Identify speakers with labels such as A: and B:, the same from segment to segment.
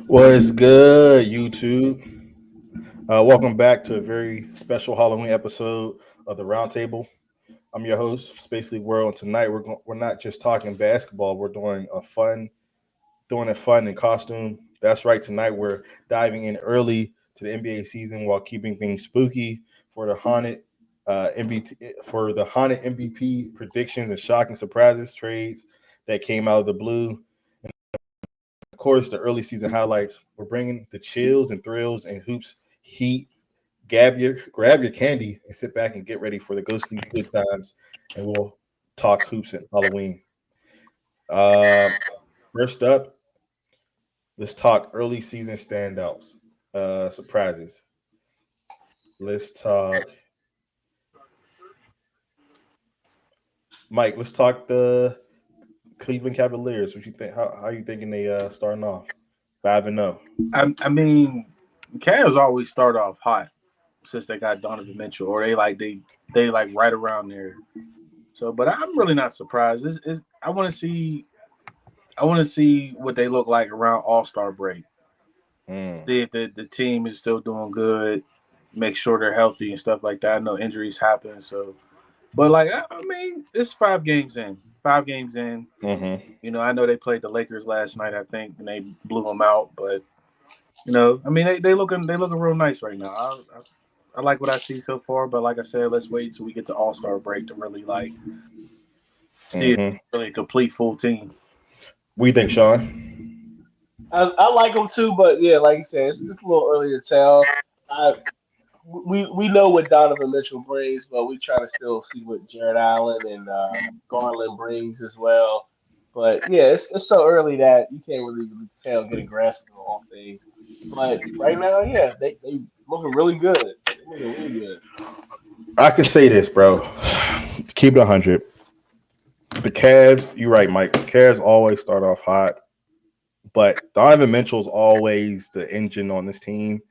A: What's good, YouTube? Welcome back to a very special Halloween episode of the Roundtable. I'm your host, Space League World, and tonight we're not just talking basketball. We're doing a fun in costume. That's right. Tonight we're diving in early to the NBA season while keeping things spooky for the haunted MVP predictions and shocking surprises trades that came out of the blue. Of course, the early season highlights. We're bringing the chills and thrills and hoops heat. Grab your candy and sit back and get ready for the ghostly good times. And we'll talk hoops and Halloween. Uh, First up, let's talk early season standouts, surprises. Let's talk, Mike. Let's talk the Cleveland Cavaliers. What you think? How you thinking they starting off? 5-0.
B: I mean, Cavs always start off hot since they got Donovan Mitchell, or they like right around there. So, but I'm really not surprised. I want to see what they look like around All Star break.
A: Mm.
B: See if the team is still doing good. Make sure they're healthy and stuff like that. I know injuries happen, so but like I mean, it's 5 games in. 5 games in.
A: Mm-hmm.
B: I know they played the Lakers last night, I think, and they blew them out. But I mean, they looking real nice right now. I like what I see so far, but like I said, let's wait till we get to All Star break to really like see it
A: Mm-hmm.
B: really a complete full team.
A: What do you think, Sean?
C: I like them too, but yeah, like you said, it's a little early to tell. I we know what Donovan Mitchell brings, but we try to still see what Jared Allen and Garland brings as well. But yeah, it's so early that you can't really tell, get a grasp of all things. But right now, yeah, they looking really good. They looking really good.
A: I can say this, bro. Keep it 100. The Cavs, you're right, Mike. The Cavs always start off hot, but Donovan Mitchell's always the engine on this team,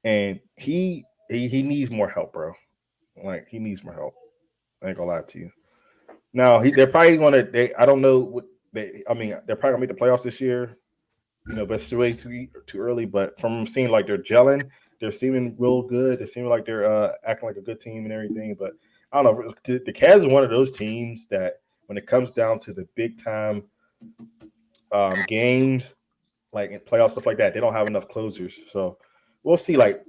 A: and he needs more help, bro. Like he needs more help. I ain't gonna lie to you. Now they're probably gonna. I don't know what they. I mean, they're probably gonna make the playoffs this year. But it's way too early. But from seeing like they're gelling, they're seeming real good. They're seeming like they're acting like a good team and everything. But I don't know. The Cavs is one of those teams that when it comes down to the big time games, like in playoff stuff like that, they don't have enough closers. So we'll see. Like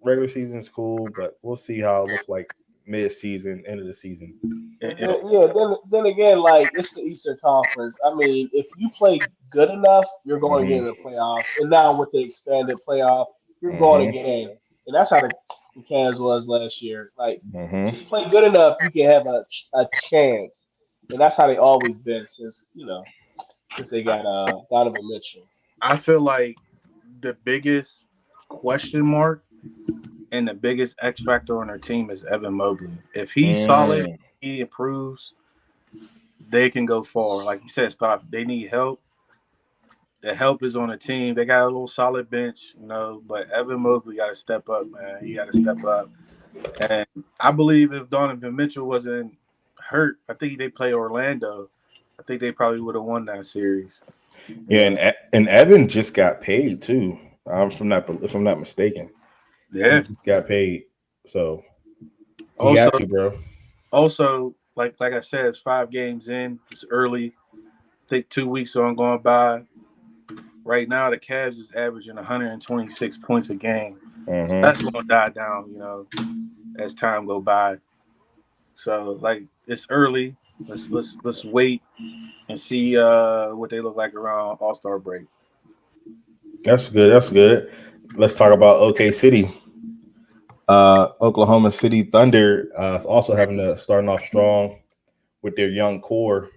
A: regular season is cool, but we'll see how it looks like mid season, end of the season.
C: But
B: It, it,
C: then again, like it's the Eastern Conference. I mean, if you play good enough, you're going to get in the
A: Mm-hmm.
C: playoffs. And now with the expanded playoff, you're going to get
A: Mm-hmm.
C: in. And that's how the Cavs was last year. Like, just
A: Mm-hmm.
C: play good enough, you can have a chance. And that's how they always been since since they got Donovan Mitchell.
B: I feel like the biggest question mark and the biggest X factor on our team is Evan Mobley. If he's solid,
A: Mm.
B: he improves, they can go far. Like you said, Stoff, they need help. The help is on the team. They got a little solid bench, but Evan Mobley got to step up, man. He got to step up. And I believe if Donovan Mitchell wasn't hurt, I think they play Orlando. I think they probably would have won that series.
A: Yeah,
C: Yeah.
A: and Evan just got paid too. If I'm not mistaken, he
B: Yeah.
A: just got paid, so he
B: Also,
A: had to, bro.
B: also, like I said, it's 5 games in. It's early. I think 2 weeks are going by. Right now, the Cavs is averaging 126 points a game. So that's
A: Hmm.
B: going to die down, as time go by. So like it's early. Let's wait and see what they look like around All Star break.
A: That's good. That's good. Let's talk about OK City. Oklahoma City Thunder is also having a starting off strong with their young core.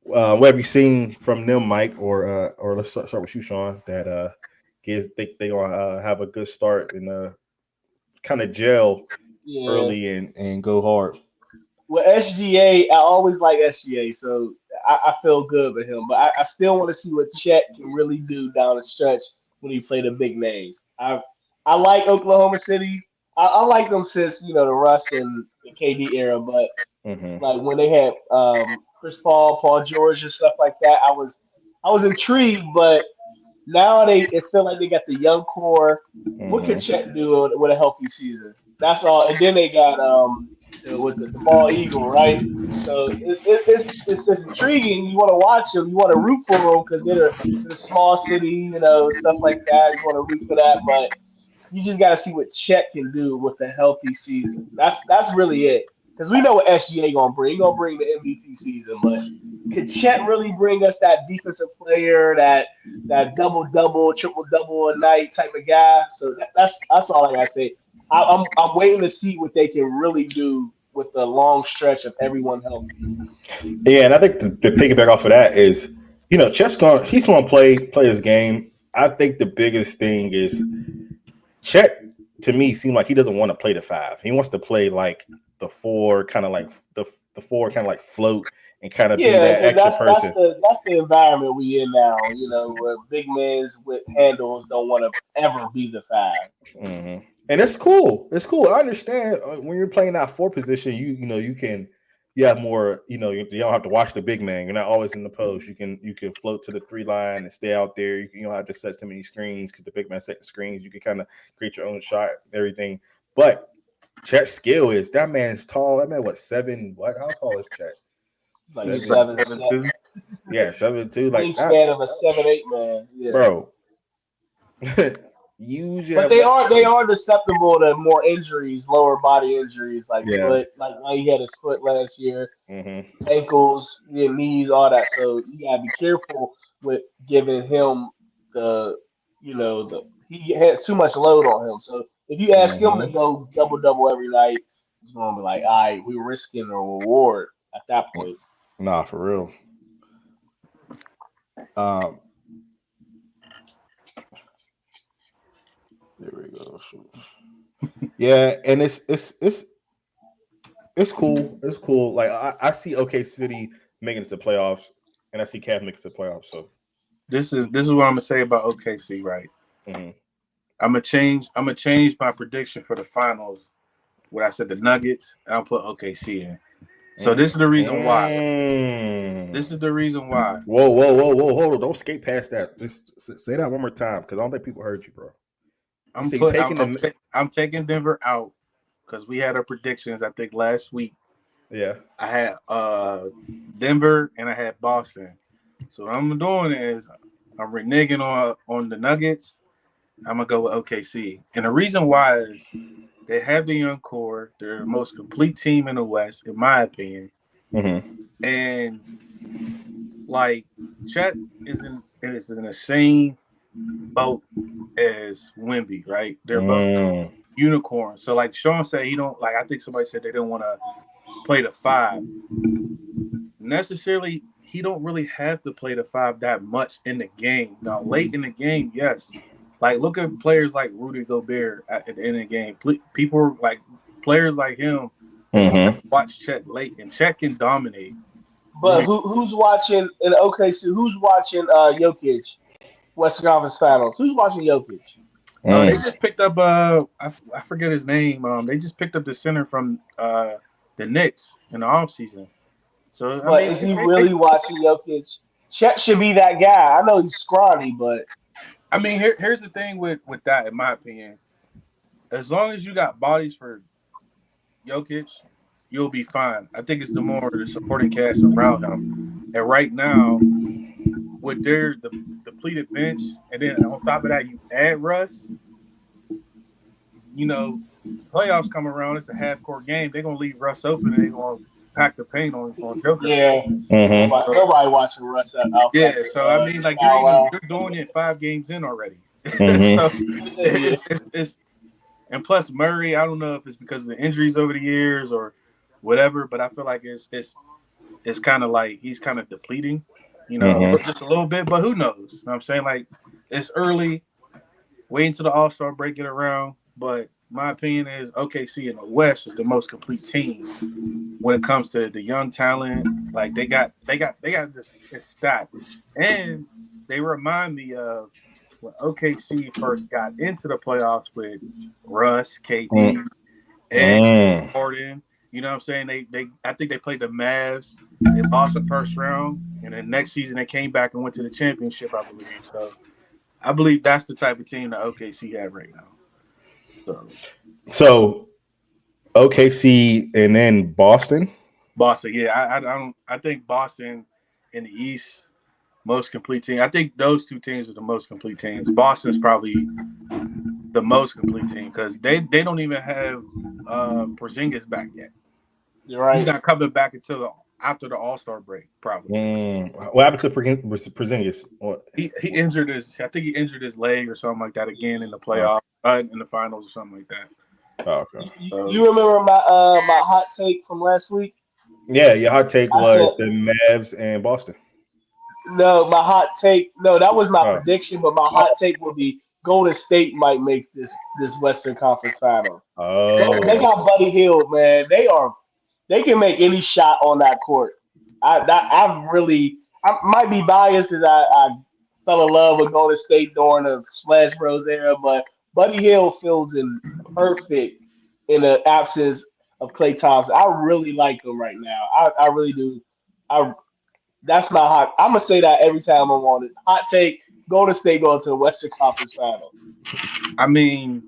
A: What have you seen from them, Mike, or let's start with you, Sean? That gives think they gonna have a good start and kind of gel
C: Yeah.
A: early and go hard.
C: Well, SGA, I always like SGA, so I feel good with him. But I still want to see what Chet can really do down the stretch when he play the big names. I like Oklahoma City. I like them since the Russ and the KD era. But
A: Hmm.
C: like when they had Chris Paul, Paul George, and stuff like that, I was intrigued. But Now it feel like they got the young core. What could
A: Mhm.
C: Chet do with a healthy season? That's all. And then they got the ball eagle, right? So it's just intriguing. You want to watch them. You want to root for them because they're a small city, stuff like that. You want to root for that, but you just got to see what Chet can do with a healthy season. That's really it. Because we know what SGA gonna bring. He gonna bring the MVP season, but could Chet really bring us that defensive player, that double double, triple double a night type of guy? So that's all I gotta say. I'm waiting to see what they can really do with the long stretch of everyone healthy.
A: Yeah, and I think the piggyback off of that is, he's gonna play his game. I think the biggest thing is Chet to me seemed like he doesn't want to play the five. He wants to play like the four, kind of like the four, kind of like float and kind of be
C: Yeah,
A: that
C: because
A: extra
C: that's
A: person.
C: the environment we in now. Where big men with handles don't want to ever be the five.
A: Hmm. And it's cool. It's cool. I understand when you're playing that four position, you have more. You don't have to watch the big man. You're not always in the post. You can float to the three line and stay out there. You don't have to set so many screens because the big man set the screens. You can kind of create your own shot, everything. But Chet's skill is that man's tall. That man what 7? What? How tall is Chet?
C: Like
B: He's
A: 7.
C: seven,
B: 7'2".
A: Yeah, 7'2". Like that,
C: wingspan of a 7'8" man. Yeah.
A: bro. Use
C: But
A: your
C: they are susceptible to more injuries, lower body injuries, like
A: yeah.
C: foot, like he had his foot last year,
A: Hmm.
C: ankles, knees, all that. So you gotta be careful with giving him the, he had too much load on him. So if you ask him to
A: Hmm.
C: go double double every night, he's gonna be like, all right, we're risking a reward at that point.
A: Nah, for real. Um, there we go. Shoot. Yeah, and it's cool. It's cool. Like I see OK City making it to playoffs, and I see Cavs making it to playoffs. So,
B: This is what I'm gonna say about OKC. Right.
A: mhm.
B: I'm gonna change my prediction for the finals. What I said, the Nuggets. And I'll put OKC in. So this is the reason why. This is
A: Mm.
B: the reason why.
A: Whoa! Hold on! Don't skate past that. Just say that one more time, because I don't think people heard you, bro. You
B: I'm
A: say you
B: put. I'm
A: taking
B: I'm,
A: the
B: ta- I'm taking Denver out because we had our predictions. I think last week
A: yeah.
B: I had Denver and I had Boston. So what I'm doing is I'm reneging on the Nuggets. I'm gonna go with OKC, and the reason why is they have the young core. They're the most complete team in the West, in my opinion.
A: Mm-hmm.
B: And like Chet is in the same boat as Wimby, right? They're both
A: Mm.
B: unicorns. So like Sean said, he don't like. I think somebody said they don't want to play the five necessarily. He don't really have to play the five that much in the game. Now late in the game, yes. Like look at players like Rudy Gobert at the end of the game. People like players like him. They want to
A: Mm-hmm.
B: watch Chet late, and Chet can dominate. You
C: But
B: know,
C: who's watching in OKC? Who's watching Jokic Western Conference Finals? Who's watching Jokic?
B: They
A: Mm.
B: just picked up I forget his name. They just picked up the center from the Knicks in the offseason. So I
C: But
B: mean,
C: is he
B: they
C: really watching Jokic? Chet should be that guy. I know he's scrawny, but
B: I mean here's the thing with that, in my opinion. As long as you got bodies for Jokic, you'll be fine. I think it's the more the supporting cast around him. And right now, with their the depleted bench, and then on top of that, you add Russ. You know, playoffs come around. It's a half court game. They're gonna leave Russ open, and they're gonna pack the paint on Joker.
C: yeah,
A: Mm-hmm.
B: So,
C: nobody watching Russ outside
B: yeah.
C: the
B: So I mean, like
C: foul line.
B: you're doing it 5 games in already. So
A: Mm-hmm.
C: Yeah,
B: it's and plus Murray. I don't know if it's because of the injuries over the years or whatever, but I feel like it's kind of like he's kind of depleting.
A: Mm-hmm.
B: Just a little bit, but who knows? You know what I'm saying, like it's early. Wait until the All Star break get around. But my opinion is OKC in the West is the most complete team when it comes to the young talent. Like they got this stack, and they remind me of when OKC first got into the playoffs with Russ, KD, and
A: Mm.
B: Gordon. You know what I'm saying? They I think they played the Mavs. They lost the first round, and then next season they came back and went to the championship, I believe. So I believe that's the type of team that OKC have right now.
A: So OKC and then Boston.
B: Boston, yeah, I don't. I think Boston in the East most complete team. I think those two teams are the most complete teams. Boston's probably the most complete team because they don't even have Porzingis back yet.
C: You're
B: He's
C: right.
B: not coming back until after the All-Star break, probably.
A: What happened to Porzingis?
B: He injured his. I think he injured his leg or something like that again in the playoff, in the finals or something like that.
A: Oh, okay.
C: You remember my hot take from last week?
A: Yeah, your hot take
C: I
A: was
C: said
A: the Mavs and Boston.
C: no. My hot take. No, that was my
A: Oh.
C: prediction. But my hot take would be Golden State might make this Western Conference Finals. They got Buddy Hield, man. They can make any shot on that court. I might be biased because I fell in love with Golden State during the Splash Bros era, but Buddy Hield feels in perfect in the absence of Klay Thompson. I really like him right now. I really do. I That's my hot. I'm gonna say that every time I'm on it. Hot take: Golden State going to the Western Conference Final.
B: I mean,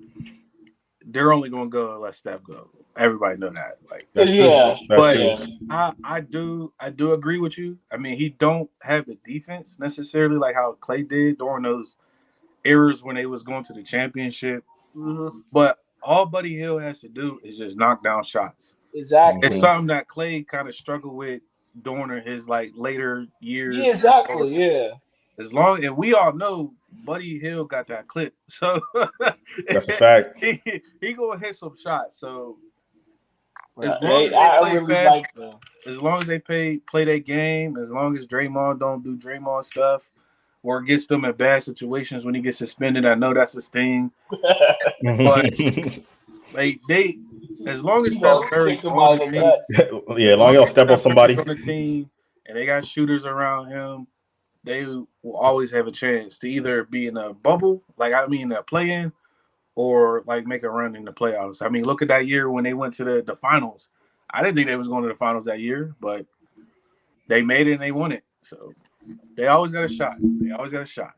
B: they're only going to go and let Steph go. Everybody know that. Like
A: That's true.
C: Yeah,
A: That's
B: but
A: true.
B: I do agree with you. I mean, he don't have the defense necessarily like how Clay did during those eras when they was going to the championship.
C: hmm
B: But all Buddy Hill has to do is just knock down shots. It's
C: exactly.
B: something that Clay kind of struggled with during his like later
C: Yeah,
B: years.
C: exactly. Yeah.
B: As long and we all know Buddy Hill got that clip, so
A: That's a fact.
B: he gonna hit some shots. So as
C: But
B: long as they
C: I
B: play
C: really
B: fast,
C: like them.
B: as long as they play their game, as long as Draymond don't do Draymond stuff or gets them in bad situations when he gets suspended, I know that's his thing. But like they, as long as
C: You
B: Steph
C: gonna kick
B: Curry's on the
C: somebody in the
B: team,
C: nuts.
A: Yeah,
B: as
A: long
B: long
A: y'all
B: as
A: step on
B: Steph Curry's
A: somebody.
B: on the team and they got shooters around him, they will always have a chance to either be in a bubble, a play-in, or like make a run in the playoffs. I mean, look at that year when they went to the finals. I didn't think they was going to the finals that year, but they made it and they won it. So they always got a shot. They always got a shot.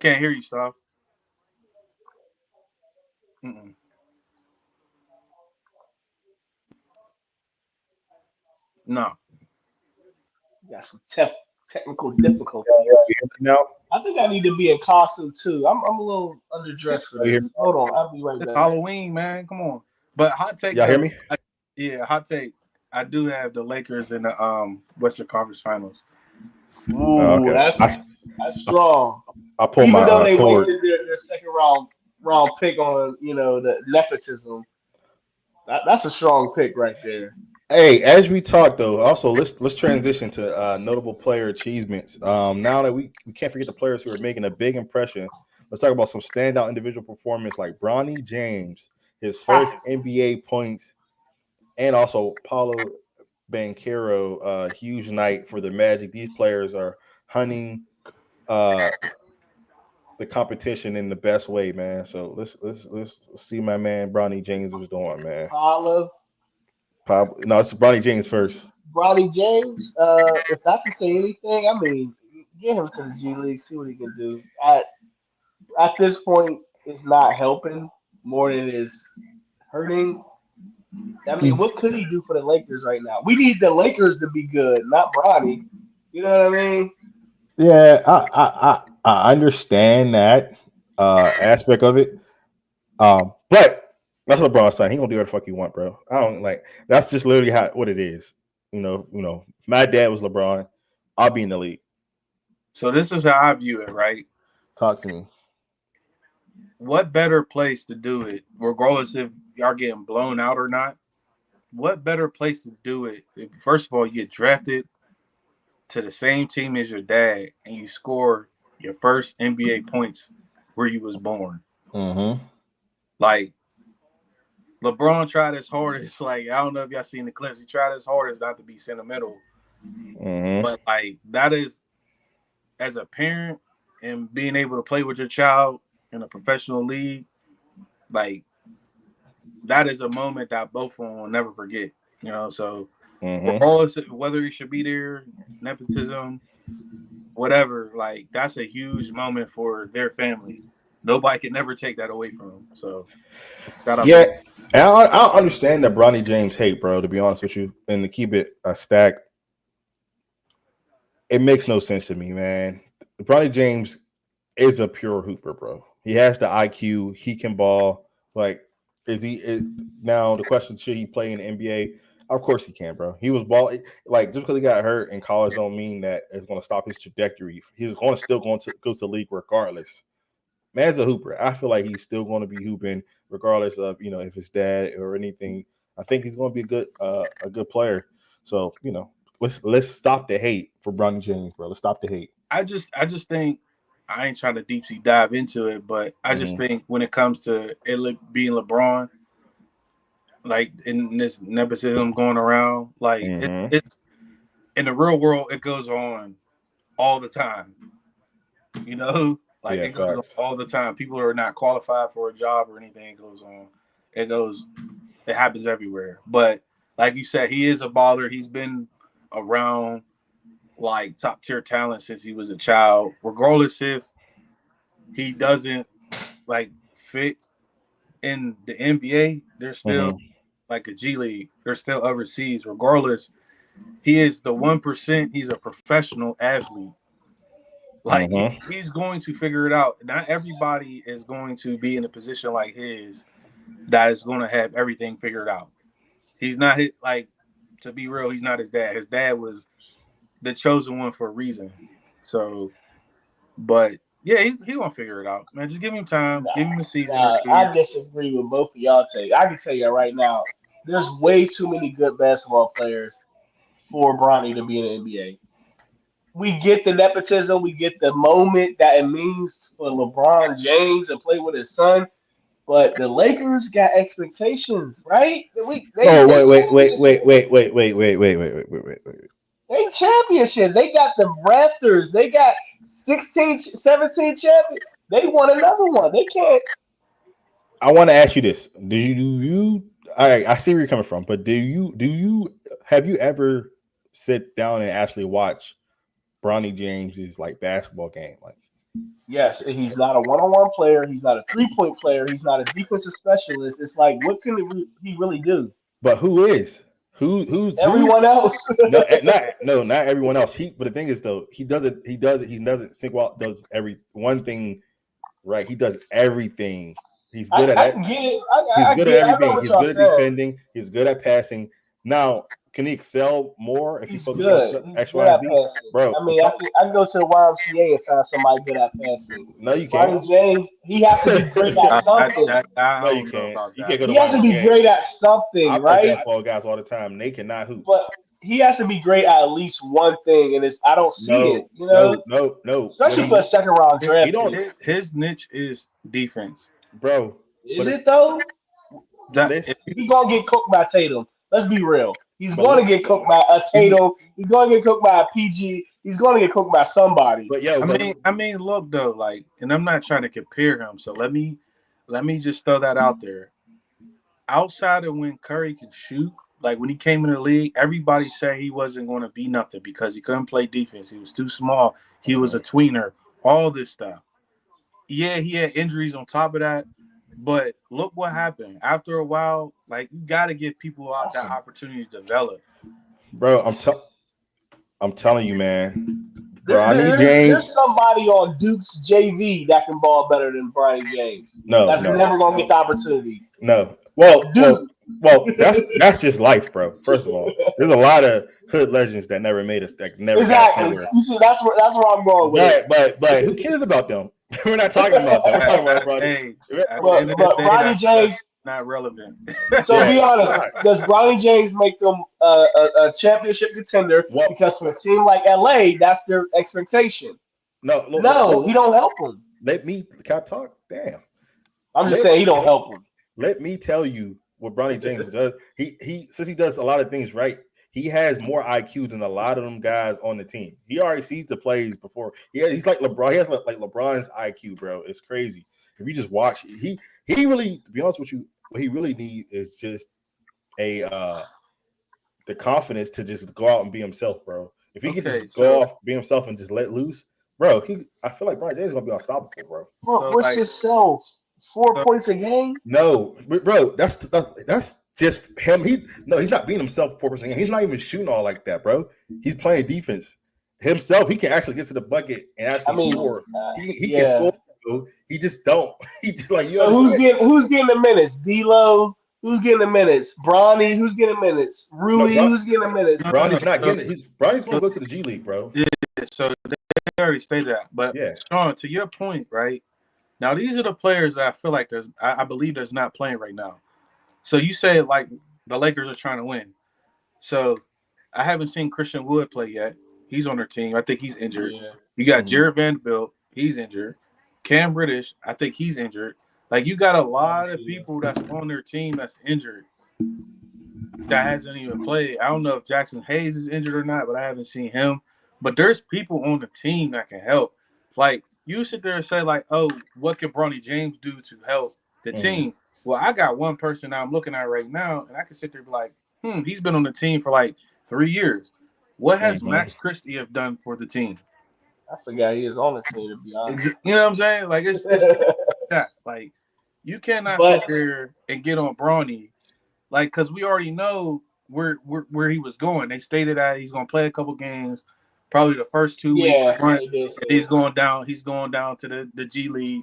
B: Can't hear you, Stav. Mm-mm. No.
C: Got some technical difficulties.
A: Now,
C: I think I need to be in costume too. I'm a little underdressed for
A: you hear
C: this.
A: me?
C: Hold on, I'll be right
B: It's
C: back.
B: Halloween, man. Come on. But hot take
A: Y'all hear
B: though.
A: me?
B: Yeah, hot take. I do have the Lakers in the Western Conference Finals.
C: Ooh,
A: Okay.
C: that's strong.
A: I pull my
C: Even though they
A: cord.
C: wasted their second round pick on the nepotism, that's a strong pick right there.
A: Hey, as we talk though, also let's transition to notable player achievements. Now that we can't forget the players who are making a big impression. Let's talk about some standout individual performance like Bronny James, his first NBA points, and also Paulo Banchero, huge night for the Magic. These players are hunting uh, the competition in the best way, man. So let's see my man Bronny James was doing, man.
C: Paolo,
A: No, it's Bronny James first.
C: Bronny James. If I can say anything, I mean, get him to the G League, see what he can do. At this point, it's not helping more than it is hurting. I mean, what could he do for the Lakers right now? We need the Lakers to be good, not Bronny. You know what I mean?
A: Yeah, I understand that aspect of it. But that's LeBron's son. He gonna do whatever the fuck he want, bro. I don't like. That's just literally what it is. My dad was LeBron. I'll be in the league.
B: So this is how I view it, right?
A: Talk to me.
B: What better place to do it, regardless if y'all getting blown out or not? What better place to do it? If, first of all, you get drafted to the same team as your dad, and you score your first NBA points where you was born.
A: Mm-hmm.
B: Like LeBron tried his hardest. Like I don't know if y'all seen the clips. He tried his hardest not to be sentimental,
A: Mm-hmm.
B: but like that is as a parent and being able to play with your child in a professional league, like that is a moment that both of them will never forget. So Regardless of whether he should be there, nepotism, whatever. Like that's a huge moment for their family. Nobody can never take that away from them. So shout out to
A: Yeah,
B: him.
A: and I understand the Bronny James hate, bro. To be honest with you, and to keep it a stack, it makes no sense to me, man. Bronny James is a pure hooper, bro. He has the IQ. He can ball. Like, now the question: should he play in the NBA? Of course he can, bro. He was ball like just because he got hurt in college don't mean that it's going to stop his trajectory. He's going to still going to go to the league regardless. Man's a hooper. I feel like he's still going to be hooping regardless of if his dad or anything. I think he's going to be a good player. So let's stop the hate for Bronny James, bro. Let's stop the hate.
B: I just think I ain't trying to deep sea dive into it, but I just think when it comes to being LeBron, like in this nepotism going around, like it's in the real world, it goes on all the time. You know, like
A: Yeah,
B: it goes on
A: facts.
B: all the time. People are not qualified for a job or anything. It goes on. It goes. It happens everywhere. But like you said, he is a baller. He's been around like top tier talent since he was a child. Regardless if he doesn't like fit in the NBA, they're still like a G League. They're still overseas. Regardless, he is the 1%. He's a professional athlete. Like he's going to figure it out. Not everybody is going to be in a position like his that is going to have everything figured out. He's not like to be real. He's not his dad. His dad was the chosen one for a reason. So, but yeah, he won't figure it out, man. Just give him time. Give him a season or two.
C: I disagree with both of y'all take. I can tell you right now, there's way too many good basketball players for Bronny to be in the NBA. We get the nepotism, we get the moment that it means for LeBron James to play with his son, but the Lakers got expectations, right? They
A: Oh
C: they
A: wait,
C: championship.
A: wait.
C: They championship. They got the Raptors. They got 16, 17 champions. They won another one. They can't.
A: I want to ask you this: do you? All right, I see where you're coming from, but do you have you ever sit down and actually watch Bronny James's like basketball game? Like,
C: Yes, he's not a one-on-one player. He's not a three-point player. He's not a defensive specialist. It's like, what can he really do?
A: but who is who's
C: Everyone else.
A: no not everyone else. But the thing is though, he doesn't single out does every one thing right. He does everything. He's good at
C: I
A: that.
C: can get it.
A: He's
C: I
A: good at
C: get. I know
A: everything.
C: what
A: He's
C: y'all
A: good at
C: saying.
A: defending. He's good at passing. Now, can he excel more if he
C: He's
A: focuses
C: good.
A: on
C: He's
A: X,
C: good
A: Y, and
C: at
A: Z?
C: passing.
A: Bro,
C: I
A: I'm
C: mean,
A: telling.
C: I can go to the YMCA and find somebody good at passing.
A: No, you can't.
C: Bronny James, he has to be great at something.
A: No,
B: I
A: you
B: don't know
A: can't.
B: about
A: You can't go
B: that.
A: to
C: He has to be
A: YMCA.
C: great at
A: I
C: something,
A: play
C: right?
A: basketball with guys all the time. They cannot hoop.
C: But he has to be great at least one thing, and I don't see it.
A: No, no, no, no. What
C: Especially for a
A: he
C: second round
A: he
C: draft
A: don't,
C: pick.
B: His niche is defense.
A: bro.
C: Is
A: But
C: it though?
B: That
A: this,
B: if you,
C: He's gonna get cooked by Tatum. Let's be real. He's
A: but
C: gonna
A: look,
C: get cooked by a Tatum. He's gonna get cooked by a PG. He's gonna get cooked by somebody.
A: but yo, but
B: I mean, look though, like, and I'm not trying to compare him. So let me just throw that out there. Outside of when Curry can shoot, like when he came in the league, everybody said he wasn't going to be nothing because he couldn't play defense. He was too small. He was a tweener. All this stuff. Yeah, he had injuries on top of that. But look what happened. After a while, like you got to give people out that
C: Awesome.
B: opportunity to develop.
A: bro, I'm telling you, man. Bronny
C: There's
A: James,
C: somebody on Duke's JV that can ball better than Bronny James.
A: no,
C: That's
A: no,
C: never gonna get the opportunity.
A: no. Well,
C: Duke.
A: that's just life, bro. First of all, there's a lot of hood legends that never made us, that never got us
C: Exactly.
A: nowhere.
C: You see, that's where I'm going with it.
A: But who cares about them? We're not talking about them. We're talking about Bronny.
B: Hey, at the end of the
C: But
B: day,
C: Bronny James.
B: that's not relevant.
C: So
A: Yeah,
C: be honest,
A: right.
C: does Bronny James make them a championship contender?
A: What?
C: Because for a team like LA, that's their expectation.
A: No,
C: No, he don't help them.
A: let me can I talk. Damn.
C: I'm just
A: Let
C: saying he don't help them.
A: let me tell you what Bronny James does. He since he does a lot of things right, he has more IQ than a lot of them guys on the team. He already sees the plays before. Yeah, he's like LeBron. He has like LeBron's IQ, bro. It's crazy. If you just watch, he really, to be honest with you, what he really needs is just a the confidence to just go out and be himself, bro. If he could
B: Okay,
A: just go
B: so
A: off, be himself, and just let loose, bro, I feel like Brian James is gonna be unstoppable, bro.
C: Bro,
B: so
C: what's
B: like
C: yourself? 4
B: so
C: points a game?
A: No, bro, that's just him. He's not being himself 4%. He's not even shooting all like that, bro. He's playing defense himself. He can actually get to the bucket and
C: I
A: actually
C: mean,
A: score. He can
C: yeah.
A: score. Bro. He just don't. He just like you
C: So
A: understand.
C: who's getting the minutes? D'Lo, who's getting the minutes? Bronny, who's getting minutes?
A: No,
C: Rui, who's getting the minutes?
B: no,
A: Bronny's not
B: so,
A: getting it. Bronny's going
B: so
A: to go to the G League, bro.
B: yeah, so they already stated that. But
A: Yeah.
B: Sean, to your point, right now, these are the players that I feel like I believe there's not playing right now. So you say like the Lakers are trying to win. So I haven't seen Christian Wood play yet. He's on their team. I think he's injured.
C: Yeah,
B: You got
A: Mhm.
B: Jared Vanderbilt. He's injured. Cam British. I think he's injured. Like you got a lot of
C: obviously, yeah.
B: people that's on their team that's injured that hasn't even played. I don't know if Jackson Hayes is injured or not, but I haven't seen him. But there's people on the team that can help. Like you sit there and say like, oh, what can Bronny James do to help the
A: Mhm.
B: team? Well, I got one person that I'm looking at right now, and I can sit there and be like, he's been on the team for like 3 years. What has
A: Mhm.
B: Max Christie have done for the team?
C: I forgot he was on the team, to be honest.
B: You know what I'm saying? Like it's that. Like you cannot sit
C: But
B: there and get on Bronny like, because we already know where he was going. They stated that he's going to play a couple games, probably the first 2 weeks,
C: yeah,
B: front,
C: they did say
B: and he's
C: that.
B: going down. He's going down to the G League,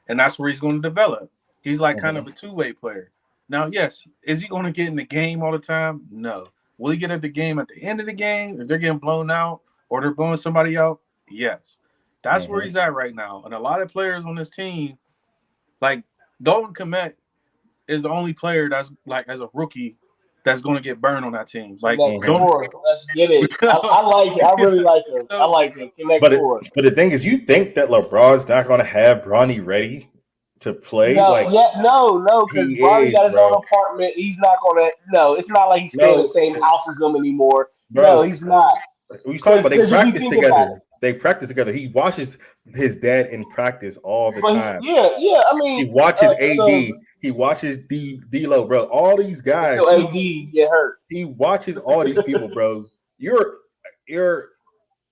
B: and that's where he's going to develop. He's like kind of
A: Mhm.
B: a two-way player. Now, yes, is he going to get in the game all the time? No. Will he get at the game at the end of the game if they're getting blown out or they're blowing somebody out? Yes. That's where
A: Mhm.
B: he's at right now. And a lot of players on this team, like Dalton Kmet, is the only player that's like as a rookie that's going to get burned on that team. Like,
C: Connect
A: Mhm.
B: don't.
C: four. Let's get it. I like it. I really like him. I
B: So,
C: like him. Connect
A: But
C: four.
A: but the thing is, you think that LeBron's not going to have Bronny ready to play?
C: No,
A: Like
C: yeah, no, because
A: he
C: Bronny
A: is,
C: got his own
A: bro.
C: apartment. He's not gonna. No, it's not like he's staying in the
A: No,
C: same house as them anymore. No,
A: bro.
C: he's not.
A: We was talking about they
C: Because if you
A: practice
C: think about
A: together.
C: it,
A: They practice together. He watches his dad in practice all the
C: but he's
A: time.
C: yeah. I
A: He
C: mean,
A: watches
C: so
A: AD. He watches D'Lo, bro. All these guys.
C: until AD get hurt.
A: He watches all these people, bro. You're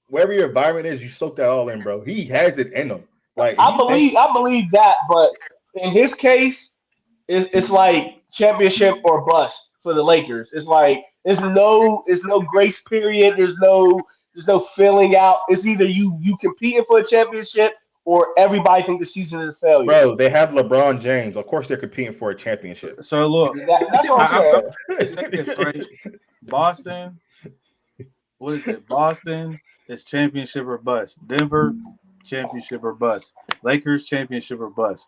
A: wherever your environment is, you soak that all in, bro. He has it in him. Like if you think,
C: I believe that, but in his case, it's like championship or bust for the Lakers. It's like it's no grace period. There's no filling out. It's either you competing for a championship or everybody think the season is a failure.
A: bro, they have LeBron James. Of course, they're competing for a championship.
B: so look,
C: That's what I'm
B: I'm
C: saying.
B: going to say this, right? Boston, what is it? Boston is championship or bust. Denver, championship or bust. Lakers, championship or bust.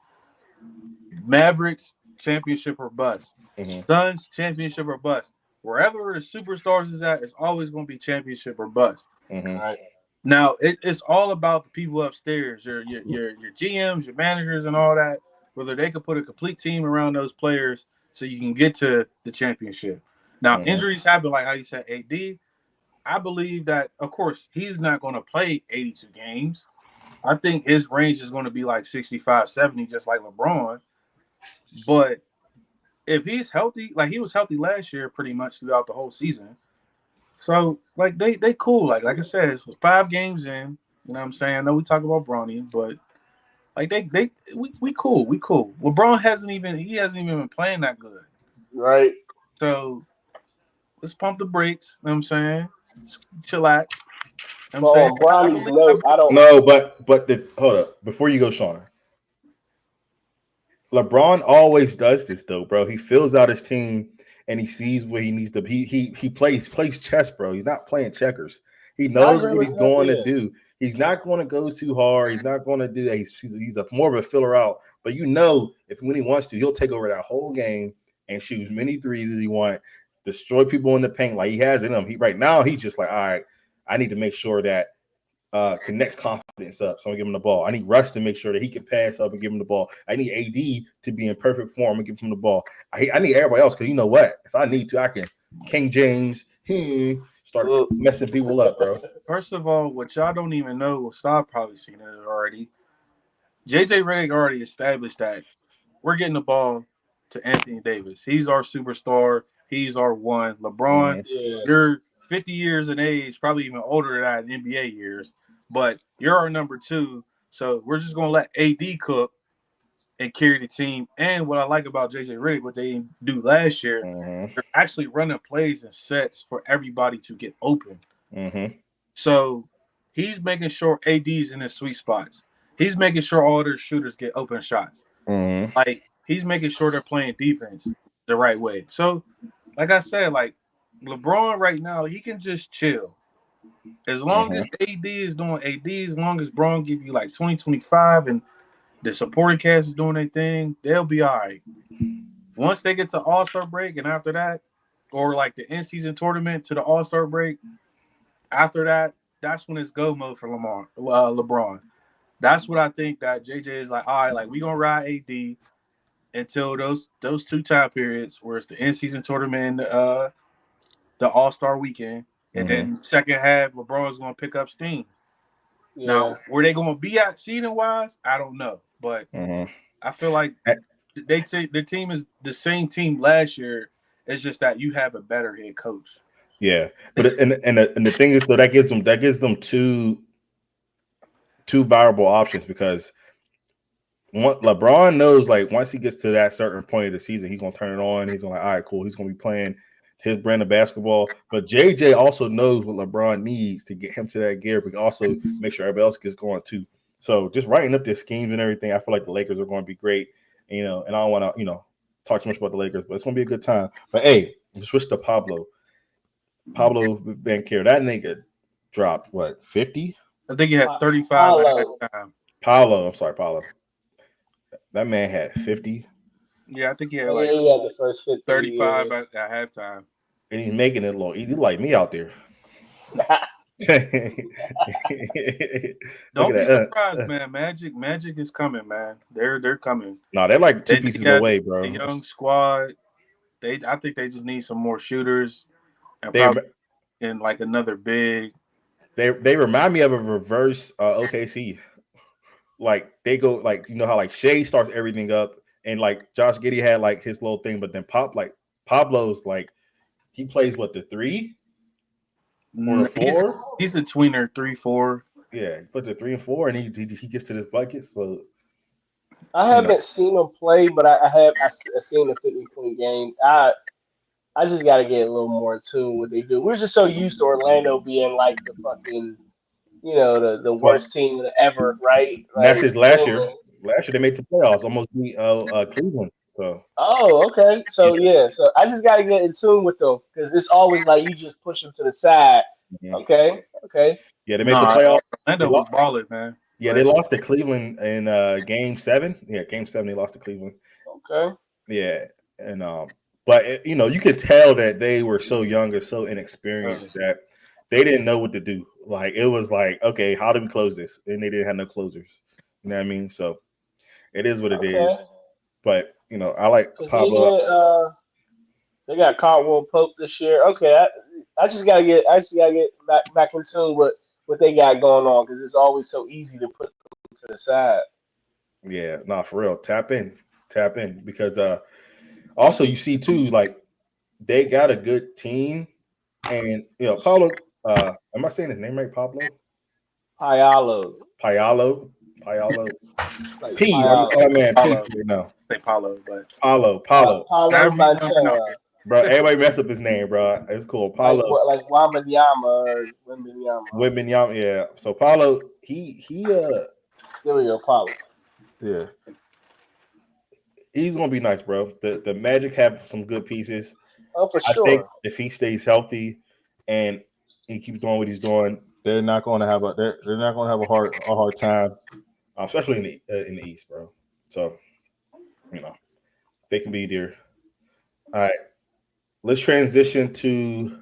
B: Mavericks, championship or bust.
A: Mhm.
B: Suns, championship or bust. Wherever the superstars is at, it's always going to be championship or bust.
A: Mhm.
C: Right.
B: Now it's all about the people upstairs, your GMs, your managers, and all that. Whether they could put a complete team around those players so you can get to the championship. Now
A: Mhm.
B: injuries happen, like how you said, AD. I believe that, of course, he's not going to play 82 games. I think his range is going to be like 65, 70, just like LeBron. But if he's healthy, like he was healthy last year, pretty much throughout the whole season. So like they cool. Like I said, it's 5 games in. You know what I'm saying? I know we talk about Bronny, but like we cool. We cool. LeBron hasn't even been playing that good.
C: Right.
B: So let's pump the brakes. You know what I'm saying? Chillax. You know what I'm
C: But
B: saying?
C: on
B: I
C: Bronny's
B: believe I
C: note, I
B: believe
C: don't.
A: No, but the hold up before you go, Sean. LeBron always does this though, bro. He fills out his team and he sees where he needs to. He plays chess, bro. He's not playing checkers. He
C: I
A: knows
C: agree
A: what
C: with
A: he's
C: that.
A: going to
C: Yeah.
A: do. He's not going to go too hard. He's not going to do that. He's a more of a filler out. But you know, if when he wants to, he'll take over that whole game and shoot as many threes as he wants, destroy people in the paint like he has in him. He right now he's just like, all right, I need to make sure that connects confidence up. So I'm gonna give him the ball. I need Russ to make sure that he can pass up and give him the ball. I need AD to be in perfect form and give him the ball. I need everybody else because you know what? If I need to, I can King James start
C: Look.
A: messing people up, bro.
B: first of all, what y'all don't even know, well, Stop probably seen it already. JJ Redick already established that we're getting the ball to Anthony Davis. He's our superstar. He's our one. LeBron,
A: Mhm.
C: Yeah,
B: you're 50 years in age, probably even older than that in NBA years, but you're our number two. So we're just gonna let AD cook and carry the team. And what I like about JJ Redick, what they didn't do last year,
A: Mhm.
B: they're actually running plays and sets for everybody to get open.
A: Mhm.
B: So he's making sure AD's in his sweet spots. He's making sure all their shooters get open shots.
A: Mhm.
B: Like he's making sure they're playing defense the right way. So, like I said, like LeBron right now, he can just chill. As long
A: Mhm.
B: as AD is doing AD, as long as Braun give you like 2025 and the supporting cast is doing their thing, they'll be all right. Once they get to All Star break and after that, or like the in season tournament to the All Star break, after that, that's when it's go mode for LeBron. That's what I think that JJ is like. All right, like we gonna ride AD until those two time periods where it's the in season tournament, the All Star weekend, and
A: Mhm.
B: then second half LeBron's gonna pick up steam.
C: yeah.
B: Now, where they gonna be at season wise, I don't know, but
A: Mhm.
B: I feel like they take the team is the same team last year. It's just that you have a better head coach.
A: Yeah, but and the thing is, so that gives them two viable options because LeBron knows like once he gets to that certain point of the season, he's gonna turn it on. He's gonna like, all right, cool. He's gonna be playing his brand of basketball. But JJ also knows what LeBron needs to get him to that gear, but also make sure everybody else gets going too. So just writing up their schemes and everything, I feel like the Lakers are going to be great. And I don't want to talk too much about the Lakers, but it's going to be a good time. But hey, switch to Pablo Banchero. That nigga dropped what 50?
B: I think he had 35 at
C: Paolo.
B: halftime.
A: Paulo, I'm sorry, Paulo. That man had 50,
B: Yeah, I think he had
C: Oh yeah,
B: like
C: he had the first 50.
B: 35 at halftime.
A: and he's making it low. He's like me out there.
C: Yeah.
A: Look at
B: Don't be
A: that.
B: surprised, man. Magic is coming, man. They're coming.
A: No, they're like two
B: They
A: pieces
B: got
A: away,
B: the
A: bro.
B: young squad. I think they just need some more shooters and
A: They
B: probably in like another big.
A: they remind me of a reverse OKC. Like they go like how like Shea starts everything up, and like Josh Giddey had like his little thing, but then Pablo's like he plays what the 3 or the
B: He's
A: 4.
B: he's a tweener 3-4.
A: Yeah, he put the 3 and 4, and he gets to this bucket. So
C: I
A: you know,
C: haven't seen him play, but I seen the 50-point game. I just got to get a little more in tune with what they do. We're just so used to Orlando being like the fucking, the
A: well,
C: worst team ever, right?
A: that's
C: Like
A: his last
C: boom.
A: year. Last year they made the playoffs, almost beat Cleveland. So
C: Oh, okay.
A: yeah,
C: So yeah, so I just got to get in tune with them because it's always like you just push them to the side.
A: mhm.
C: Okay, okay,
A: Yeah, they made the
B: Nah,
A: playoffs. They
B: Orlando was
A: lost.
B: balling, man.
A: Yeah, they
B: Last
A: lost to Cleveland in Game 7. Yeah, Game 7 they lost to Cleveland.
C: okay.
A: Yeah, and but you could tell that they were so young or so
B: year.
A: inexperienced that they didn't know what to do. Like it was like, okay, how do we close this? And they didn't have no closers. You know what I mean? So it is what it is.
C: Okay.
A: But I like
C: Because
A: Pablo.
C: they got Caldwell Pope this year. Okay, I just gotta get back in tune with what they got going on because it's always so easy to put them to the side.
A: Yeah, nah, for real. Tap in because also you see too like they got a good team, and Pablo. Am I saying his name right? Pablo
C: Paolo,
A: Payalo. Payalo.
C: like
A: P. I'm
C: Paolo,
A: calling man P
B: Paulo,
A: right now.
B: say Paulo, but
A: Paulo.
C: Paulo
B: however you want to pronounce
C: Banchero,
B: it.
A: Bro, everybody mess up his name, bro. It's cool.
C: like
A: Paulo
C: what, like Wembanyama or Wembanyama.
A: Wimbenyama. Yeah. So Paulo, he
C: There we go, Paulo.
A: yeah, he's gonna be nice, bro. The Magic have some good pieces.
C: Oh, for
A: I think
C: sure.
A: if he stays healthy and he keeps doing what he's doing, they're not gonna have a hard time, especially in the East, bro. So they can be there. All right, let's transition to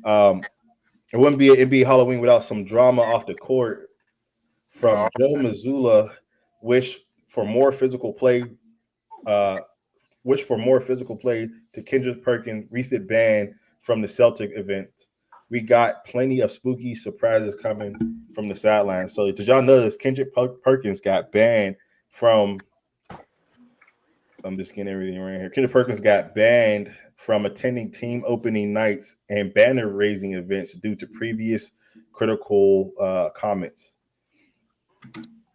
A: um. It wouldn't be an NBA Halloween without some drama off the court from
B: Oh,
A: Joe Mazzulla, wish for more physical play. Uh, wish for more physical play to Kendrick Perkins' recent ban from the Celtic event. We got plenty of spooky surprises coming from the sidelines. So did y'all notice Kendrick Perkins got banned from? I'm just getting everything right here. Kendrick Perkins got banned from attending team opening nights and banner raising events due to previous critical comments.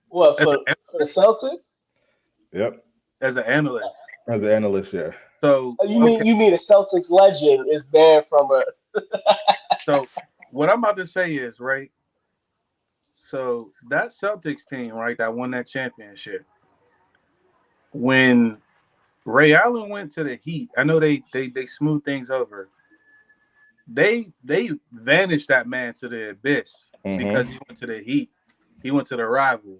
C: What
B: As,
C: for the Celtics?
A: Yep,
B: as an analyst.
A: as an analyst, yeah.
B: So
C: Oh,
B: okay,
C: you mean a Celtics legend is banned from a?
B: so what I'm about to say is right. So that Celtics team, right, that won that championship. When Ray Allen went to the Heat, I know they smoothed things over. They vanished that man to the abyss because
A: Mm-hmm.
B: he went to the Heat. He went to the rival.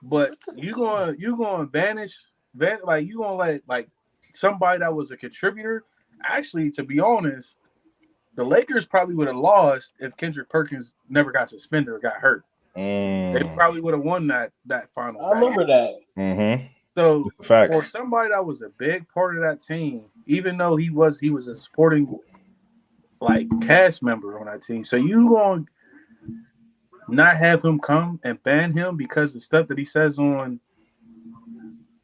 B: But you going to like you gonna let like somebody that was a contributor. Actually, to be honest, the Lakers probably would have lost if Kendrick Perkins never got suspended or got hurt. They
A: Mm.
B: probably would have won that finals
C: I
B: that year.
C: remember that.
A: Mm-hmm.
B: So
A: It's a fact.
B: for somebody that was a big part of that team, even though he was a supporting like cast member on that team, so you gonna not have him come and ban him because the stuff that he says on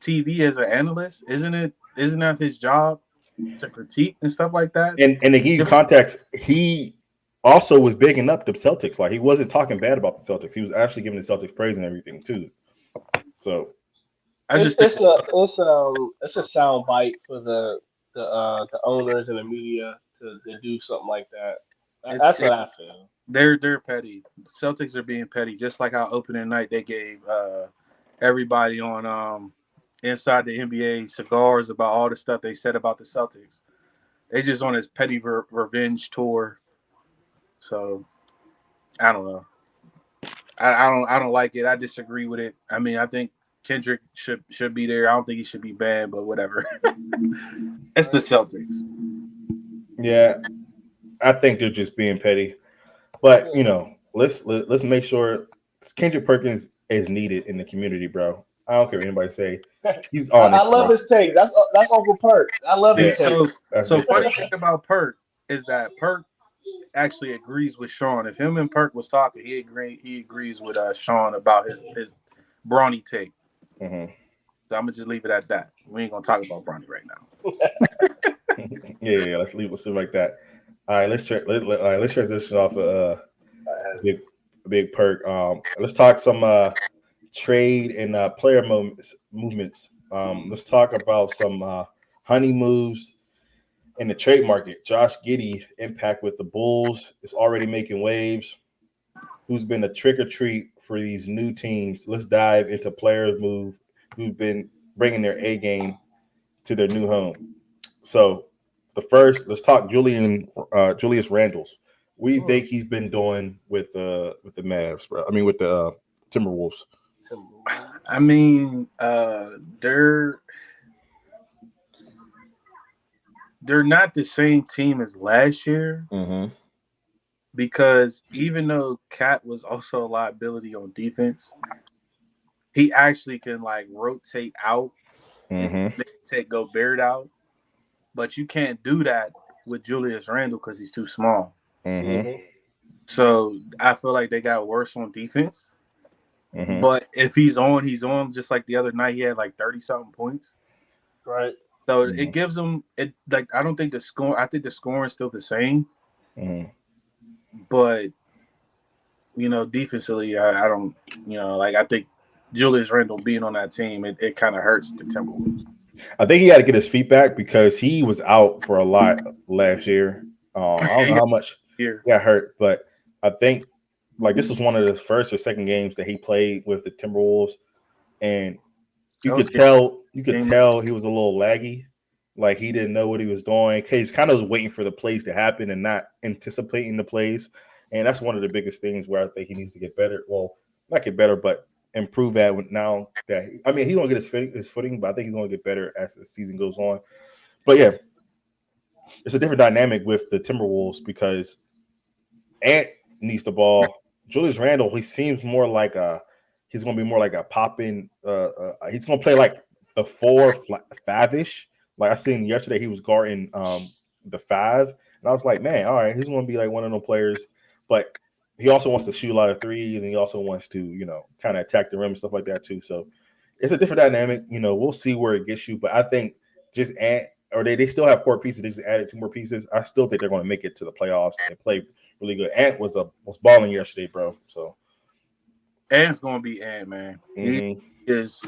B: TV as an analyst, isn't it? Isn't that his job to critique and stuff like that?
A: And in the Heat context, he also was bigging up the Celtics. Like he wasn't talking bad about the Celtics. He was actually giving the Celtics praise and everything too. So
B: I just think
C: It's a sound bite for the owners and the media to do something like that. That's what
B: it,
C: I feel.
B: they're petty. Celtics are being petty, just like how opening night they gave everybody on inside the NBA cigars about all the stuff they said about the Celtics. They just on this petty revenge tour. So I don't know. I don't like it. I disagree with it. I mean, I think Kendrick should be there. I don't think he should be banned, but whatever. It's the Celtics.
A: yeah, I think they're just being petty. But
C: Yeah.
A: let's make sure Kendrick Perkins is needed in the community, bro. I don't care what anybody say. He's
C: I
A: honest,
C: love
A: bro.
C: his take. That's Uncle Perk. I love
A: Yeah,
C: his
B: See,
C: take.
A: that's
B: so
A: big
B: funny
A: Perk.
B: thing about Perk is that Perk actually agrees with Sean. If him and Perk was talking, he agrees with Sean about his Brawny take.
A: Mm-hmm.
B: So I'm gonna just leave it at that. We ain't gonna talk about Brawny right now.
A: Yeah. Let's leave it like that. All right, all right, let's transition off of big big Perk. Let's talk some trade and player movements. Let's talk about some honey moves in the trade market. Josh Giddey impact with the Bulls is already making waves. Who's been a trick or treat for these new teams? Let's dive into players move who've been bringing their A game to their new home. So the first, let's talk Julius Randles. What do you think he's been doing with the Mavs, bro? I mean, with the Timberwolves.
B: I mean, they're not the same team as last year
A: Mm-hmm.
B: because even though Cat was also a liability on defense, he actually can like rotate out and
A: Mm-hmm.
B: take Gobert out. But you can't do that with Julius Randle because he's too small.
A: Mm-hmm.
C: Hmm.
B: So I feel like they got worse on defense.
A: Mm-hmm.
B: But if he's on, he's on. Just like the other night, he had like 30 something points.
C: Right.
B: So
A: Mm-hmm.
B: it gives them it like I don't think the score. I think the scoring is still the same,
A: Mm-hmm.
B: but defensively, I don't. Like I think Julius Randle being on that team, it kind of hurts the Timberwolves.
A: I think he had to get his feet back because he was out for a lot last year. I don't know how much
B: Here,
A: he got hurt, but I think like this was one of the first or second games that he played with the Timberwolves, and you
B: that was
A: could
B: game.
A: tell he was a little laggy, like he didn't know what he was doing. He's kind of waiting for the plays to happen and not anticipating the plays, and that's one of the biggest things where I think he needs to get better. Well, not get better, but improve at now that I mean he's gonna get his footing, but I think he's gonna get better as the season goes on. But yeah, it's a different dynamic with the Timberwolves because Ant needs the ball. Julius Randle, he seems more like he's going to be more like a popping. He's going to play like the 4-5-ish. Like I seen yesterday, he was guarding the 5, and I was like, man, all right, he's going to be like one of those players. But he also wants to shoot a lot of threes, and he also wants to kind of attack the rim and stuff like that too. So it's a different dynamic. We'll see where it gets you, but I think just Ant or they still have core pieces. They just added 2 more pieces. I still think they're going to make it to the playoffs and play really good. Ant was balling yesterday, bro. So
B: Ant's gonna be Ant, man. He
A: mm-hmm.
B: is.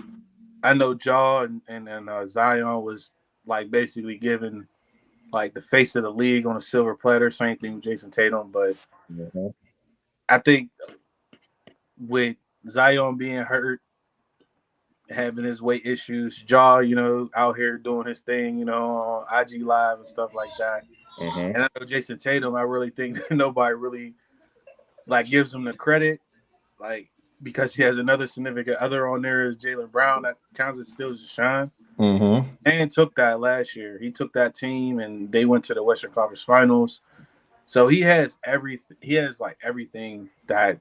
B: I know Jaw and Zion was like basically given like the face of the league on a silver platter. Same thing with Jason Tatum, but
A: Mm-hmm.
B: I think with Zion being hurt, having his weight issues, Jaw, out here doing his thing, on IG Live and stuff like that.
A: Mm-hmm.
B: And I know Jason Tatum, I really think that nobody really like gives him the credit, like because he has another significant other on there is Jaylen Brown that counts as still to shine.
A: Mm-hmm.
B: And took that last year. He took that team and they went to the Western Conference Finals. So he has everything. He has like everything that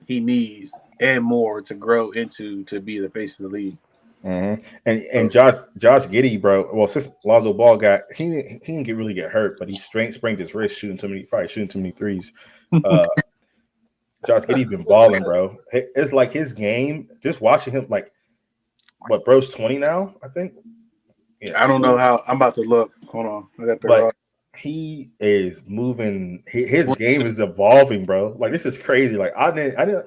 B: he needs and more to grow into to be the face of the league.
A: Mm-hmm. And Josh Giddey, bro. Well, since Lonzo Ball he didn't really get hurt, but he sprained his wrist shooting too many threes. Josh Giddey been balling, bro. It's like his game. Just watching him, like, what, bro's 20 now, I think.
B: Yeah, I don't know how. I'm about to look. Hold on, I got the.
A: But he is moving. His game is evolving, bro. Like, this is crazy. Like, I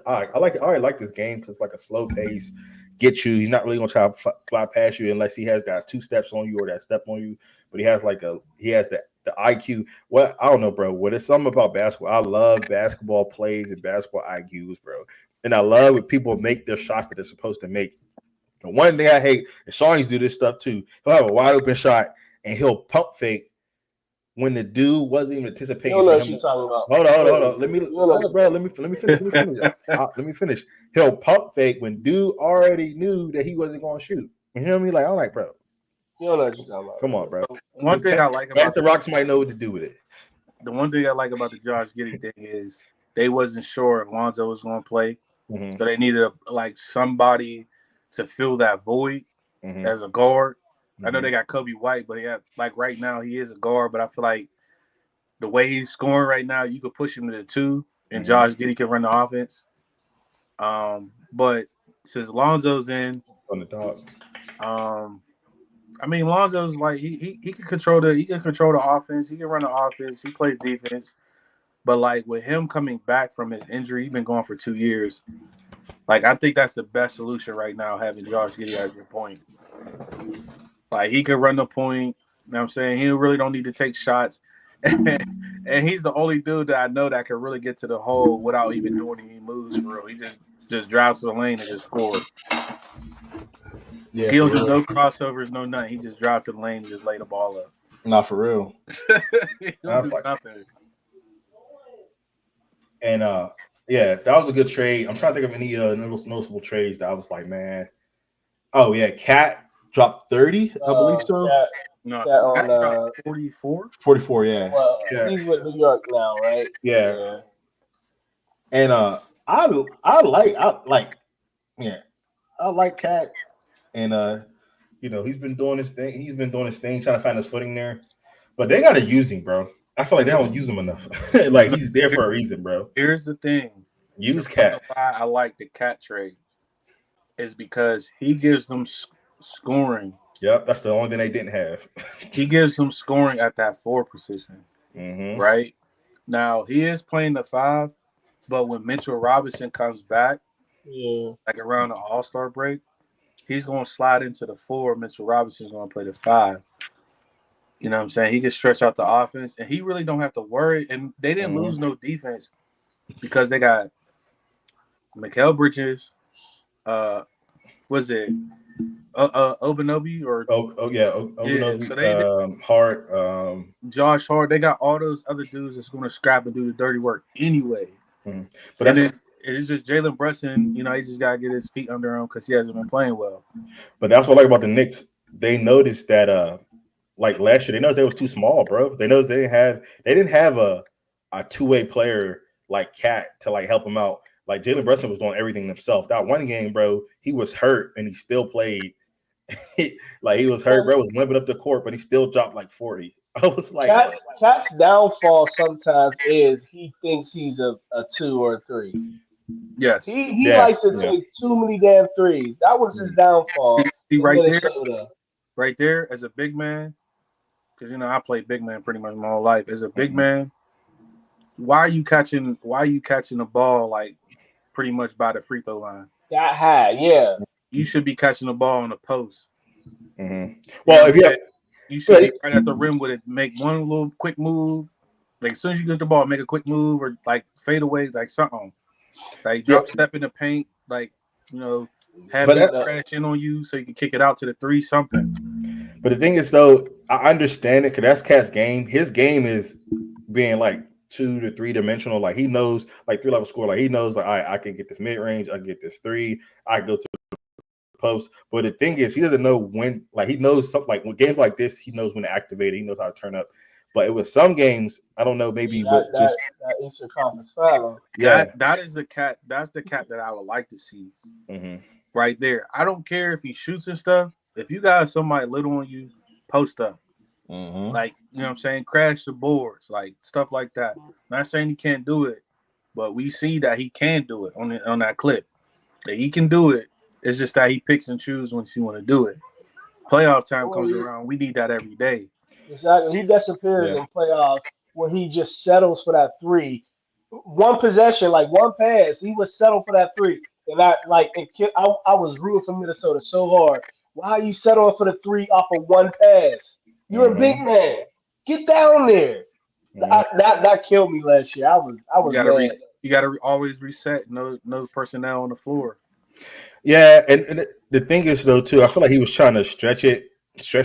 A: already like this game because like a slow pace. Get you. He's not really gonna try to fly past you unless he has that 2 steps on you or that step on you. But he has the IQ. What, I don't know, bro. What is something about basketball? I love basketball plays and basketball IQs, bro. And I love when people make their shots that they're supposed to make. The one thing I hate, and Sean used to do this stuff too. He'll have a wide open shot and he'll pump fake when the dude wasn't even anticipating.
C: You know what you're talking about.
A: Hold on. Let me finish. He'll pump fake when dude already knew that he wasn't going to shoot. You know what I mean? Like, I'm like, bro.
C: You don't know what you're talking about.
A: Come on, bro.
B: One thing I like about
A: the Rocks might know what to do with it.
B: The one thing I like about the Josh Giddey thing is they wasn't sure if Lonzo was going to play, so they needed somebody to fill that void as a guard. I know they got Kobe White, but right now he is a guard. But I feel like the way he's scoring right now, you could push him to the 2, and Josh Giddey can run the offense. But since Lonzo's in
A: on the dog,
B: I mean Lonzo's like he can control the offense. He can run the offense. He plays defense. But like with him coming back from his injury, he's been gone for 2 years. Like I think that's the best solution right now, having Josh Giddey as your point. Like he could run the point. You know what I'm saying? He really don't need to take shots. And he's the only dude that I know that can really get to the hole without even doing any moves for real. He just drives to the lane and just scores. Yeah, he don't do no crossovers, no nothing. He just drives to the lane and just lay the ball up.
A: Not for real.
B: I was like, nothing.
A: And yeah, that was a good trade. I'm trying to think of any noticeable trades that I was like, man. Oh yeah, Cat dropped 30, I believe so.
B: Cat on 44.
A: 44, yeah.
C: Well, he's with New York now, right?
A: Yeah. And I like Cat, and he's been doing his thing. He's been doing his thing, trying to find his footing there. But they gotta use him, bro. I feel like they don't use him enough. Like he's there for a reason, bro.
B: Here's the thing.
A: Use Cat.
B: Why I like the Cat trade is because he gives them scoring.
A: Yep, that's the only thing they didn't have.
B: He gives them scoring at that 4 position. Right? Now, he is playing the 5, but when Mitchell Robinson comes back, like around the All-Star break, he's going to slide into the 4. Mitchell Robinson's going to play the 5. You know what I'm saying? He can stretch out the offense, and he really don't have to worry. And they didn't lose no defense because they got Mikal Bridges, was it Obanobi or
A: Obanobi,
B: so
A: Hart,
B: Josh Hart. They got all those other dudes that's going to scrap and do the dirty work anyway.
A: But
B: it's just Jalen Brunson. He just got to get his feet under him because he hasn't been playing well.
A: But that's what I like about the Knicks. They noticed that like last year, they noticed they was too small, bro. They noticed they didn't have a 2-way player like Cat to like help him out. Like Jalen Brunson was doing everything himself. That one game, bro, he was hurt and he still played. Like he was hurt, bro. Was limping up the court, but he still dropped like 40. I was like,
C: Cat's downfall sometimes is he thinks he's a 2 or a 3.
B: Yes,
C: he likes to take too many damn threes. That was his downfall.
B: See, right there, as a big man, because I played big man pretty much my whole life. As a big
A: Mhm.
B: man, why are you catching? Why are you catching the ball like pretty much by the free throw line?
C: That high, yeah.
B: You should be catching the ball on the post.
A: Mhm.
B: You know
A: Well,
B: what
A: if
B: I'm
A: you
B: saying?
A: have,
B: You should
A: well,
B: be right at the rim with it. Make one little quick move. Like as soon as you get the ball, make a quick move or like fade away, like something. Like
A: yeah,
B: drop step in the paint, like you know, have
A: but
B: him
A: that,
B: crash in on you so you can kick it out to the three. Something.
A: but the thing is though, I understand it because that's Cat's game. His game is being like 2 to 3 dimensional. Like he knows, like 3 level score. Like he knows, like I can get this mid range. I can get this three. I can go to the post. But the thing is, he doesn't know when. Like he knows something. Like when games like this, he knows when to activate it. He knows how to turn up. But it was some games, I don't know,
C: Yeah,
A: maybe
C: that
A: what
C: that
A: just
C: that Eastern Conference Final.
A: yeah.
B: That is the cat. That's the cat that I would like to see
A: Mm-hmm.
B: right there. I don't care if he shoots and stuff. If you got somebody little on you, post up.
A: Mm-hmm.
B: Like, what I'm saying? Crash the boards, like stuff like that. Not saying he can't do it, but we see that he can do it on that clip. That he can do it. It's just that he picks and chooses when he want to do it. Playoff time
C: Well,
B: comes around. We need that every day.
C: exactly. He disappears
A: Yeah.
C: in playoffs where he just settles for that three. One possession, like one pass, he would settle for that three. And I like it. I was rooting for Minnesota so hard. Why are you settling for the three off of one pass? You're a big
A: Mm-hmm.
C: man. Get down there.
A: Mm-hmm.
C: That killed me last year. I
B: You
C: was
B: gotta
C: mad.
B: you gotta always reset. No personnel on the floor.
A: Yeah, and the thing is though too, I feel like he was trying to stretch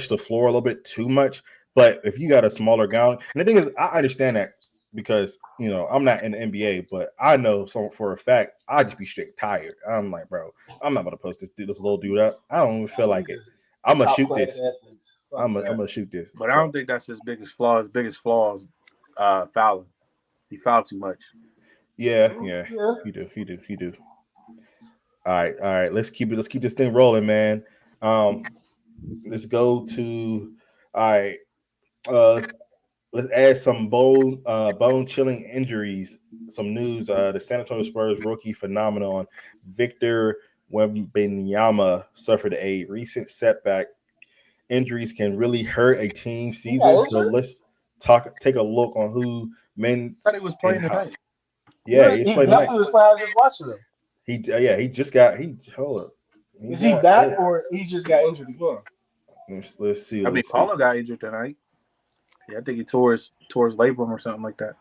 A: the floor a little bit too much. But if you got a smaller guy, and the thing is, I understand that because I'm not in the NBA, but I know so for a fact I just be straight tired. I'm like, bro, I'm not gonna post this little dude up. I don't even feel
C: Nah,
A: like
C: these
A: it.
C: is
A: I'm gonna
C: top
A: shoot
C: class
A: this.
C: athletes. Fuck
A: I'm
C: that.
A: gonna shoot this.
B: But I
A: So
B: don't think that's his biggest flaw. His biggest flaw is fouling. He fouled too much.
A: yeah,
C: Mm,
A: yeah,
C: yeah.
A: he do. All right. Let's keep this thing rolling, man. Um, let's go to all right. Let's add some bone chilling injuries. Some news. The San Antonio Spurs rookie phenomenon Victor Wembanyama suffered a recent setback. Injuries can really hurt a team
C: He got
A: season. So
C: injured.
A: let's take a look on who
B: I thought
A: men's
B: he was
A: and
B: playing
A: how.
B: tonight.
A: Yeah, he's
C: He
A: playing tonight.
C: definitely was playing. I was just watching him.
A: He just got he hold up. He
C: Is he
A: got
C: back or he just got injured again?
A: let's see.
B: I mean,
A: Let's see.
B: Paulo got injured tonight. Yeah, I think he tore his labrum or something like that.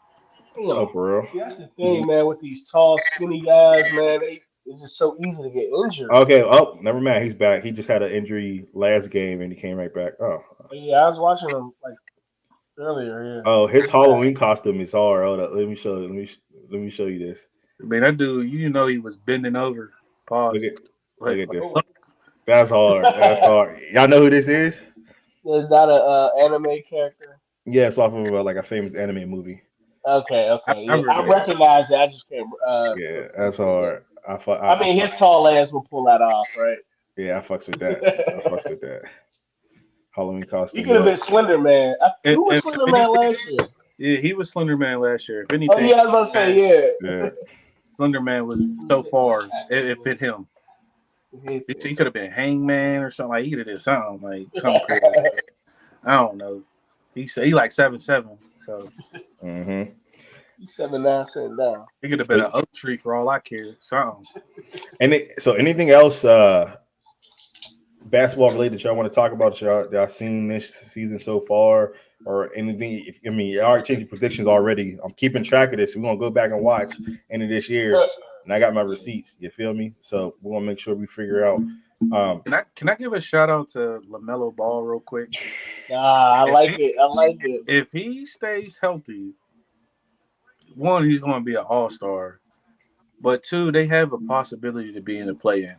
A: Oh,
C: Damn.
A: for real.
C: See, that's the thing, man. With these tall, skinny guys, man, it's just so easy to get injured.
A: Okay. Oh, never mind. He's back. He just had an injury last game and he came right back. Oh,
C: But yeah, I was watching him like earlier. Yeah,
A: oh, his
C: he's back.
A: Halloween costume is hard. Hold up. Let me show you this.
B: I mean, that dude, he was bending over.
A: Look
B: Pause.
A: at look
B: Like,
A: at
B: what the
A: this.
C: Oh,
B: fuck?
A: That's hard. That's hard. Y'all know who this is?
C: there's not a anime character.
A: Yeah, it's off of like a famous anime movie.
C: Okay, okay,
B: I
C: yeah, I
B: remember
A: Yeah,
B: that.
C: recognize it. I just can't
A: yeah, that's
C: place what it is.
A: hard.
C: I mean, his tall ass will pull that off, right?
A: yeah, I fucks with that. I fucks with that. Halloween
C: He
A: costume.
C: could have
A: Yep.
C: been Slender Man.
B: If,
C: Who was
B: if, if
C: Slender Man
B: anything,
C: last year?
B: yeah, he was Slender Man last year. If
C: Oh
B: anything,
C: yeah, I was about to
B: man,
C: say
A: Yeah.
B: Slender Man was so far. It fit him.
C: yeah.
B: He could have been Hangman or something. Like he could have did something like something crazy. I don't know. He like 7'7", so
A: Mm-hmm.
C: 7'9", sitting down.
B: he could have been an oak tree for all I care. Something.
A: So anything else basketball related that y'all want to talk about that y'all seen this season so far or anything? Y'all already changed your predictions already. I'm keeping track of this. We're gonna go back and watch end of this year, and I got my receipts. You feel me? So we're gonna make sure we figure out.
B: Can I give a shout out to LaMelo Ball real quick?
C: Nah, I
B: If
C: like
B: he,
C: it. I like it.
B: if he stays healthy, one, he's going to be an all star. But two, they have a possibility to be in the play-in.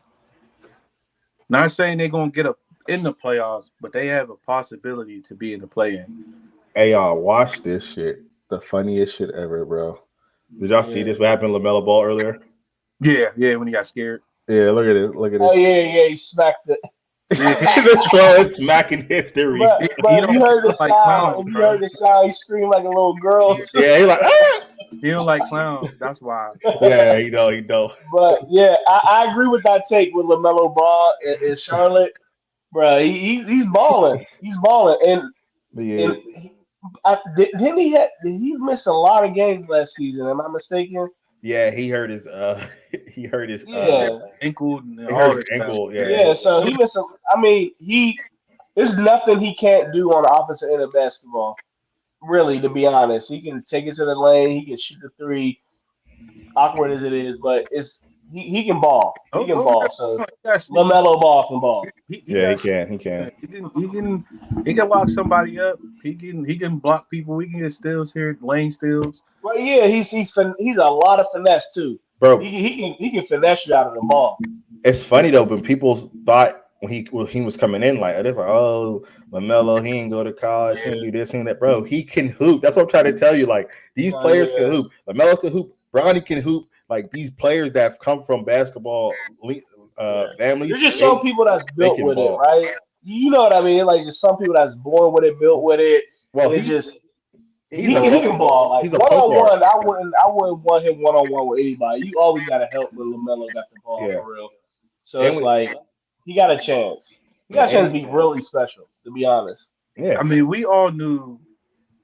B: Not saying they're going to get up in the playoffs, but they have a possibility to be in the play-in.
A: Hey y'all, watch this shit. The funniest shit ever, bro. Did y'all see
C: Yeah.
A: this? What happened to LaMelo Ball earlier?
B: Yeah, when he got scared.
A: Yeah, look at it. Look at
C: Oh
A: this.
C: yeah, he smacked it.
B: Yeah,
A: The slowest smacking history.
C: But
B: he
C: you heard the
B: don't like
C: sound,
B: clowns,
C: and you
B: bro.
C: heard the sound. He screamed like a little girl.
A: Yeah, he like
B: He don't like clowns. That's why.
A: yeah, he know.
C: But yeah, I agree with that take with Lamelo Ball in Charlotte, bro. He's balling. He's balling, and
A: But yeah,
C: And did he missed a lot of games last season? Am I mistaken?
A: yeah, he hurt his he hurt his
C: Yeah,
B: Ankle and
A: he hurt
B: all
A: his
B: that stuff.
A: ankle. Yeah,
C: yeah. So he missed. I mean, there's nothing he can't do on the offensive end of basketball. Really, to be honest, he can take it to the lane. He can shoot the three, awkward as it is, but he can ball. He
B: Oh,
C: can
B: oh
C: ball.
B: yeah,
C: So
B: he got sneaky.
C: LaMelo Ball can ball.
B: He
A: yeah, he
B: got
A: can, he
B: sneaky.
A: can.
B: He can lock somebody up. He can block people. We can get steals here, lane steals.
C: But yeah, he's a lot of finesse too.
A: Bro,
C: He can finesse you out of the ball.
A: it's funny though, when people thought when he was coming in, like it's like, oh, LaMelo, he ain't go to college, he ain't do this, he ain't that. Bro, he can hoop. That's what I'm trying to tell you. Like these players can
C: Yeah,
A: hoop. LaMelo can hoop. Bronny can hoop. Like these players that have come from basketball
C: yeah. There's
A: families,
C: just some people that's
A: they
C: built
A: can
C: with it,
A: ball.
C: right? You know what I mean? Like just some people that's born with it, built with it,
A: Well,
C: and it just
A: he's
C: he can ball. Like
A: he's a
C: one
A: point
C: on
A: guard.
C: one, I wouldn't want him one on one with anybody. You always got to help when Lamelo got the ball
A: Yeah,
C: for real. So
A: and
C: it's like he got a chance. He
A: yeah,
C: got a chance to be really special, to be honest.
A: yeah.
B: I mean, we all knew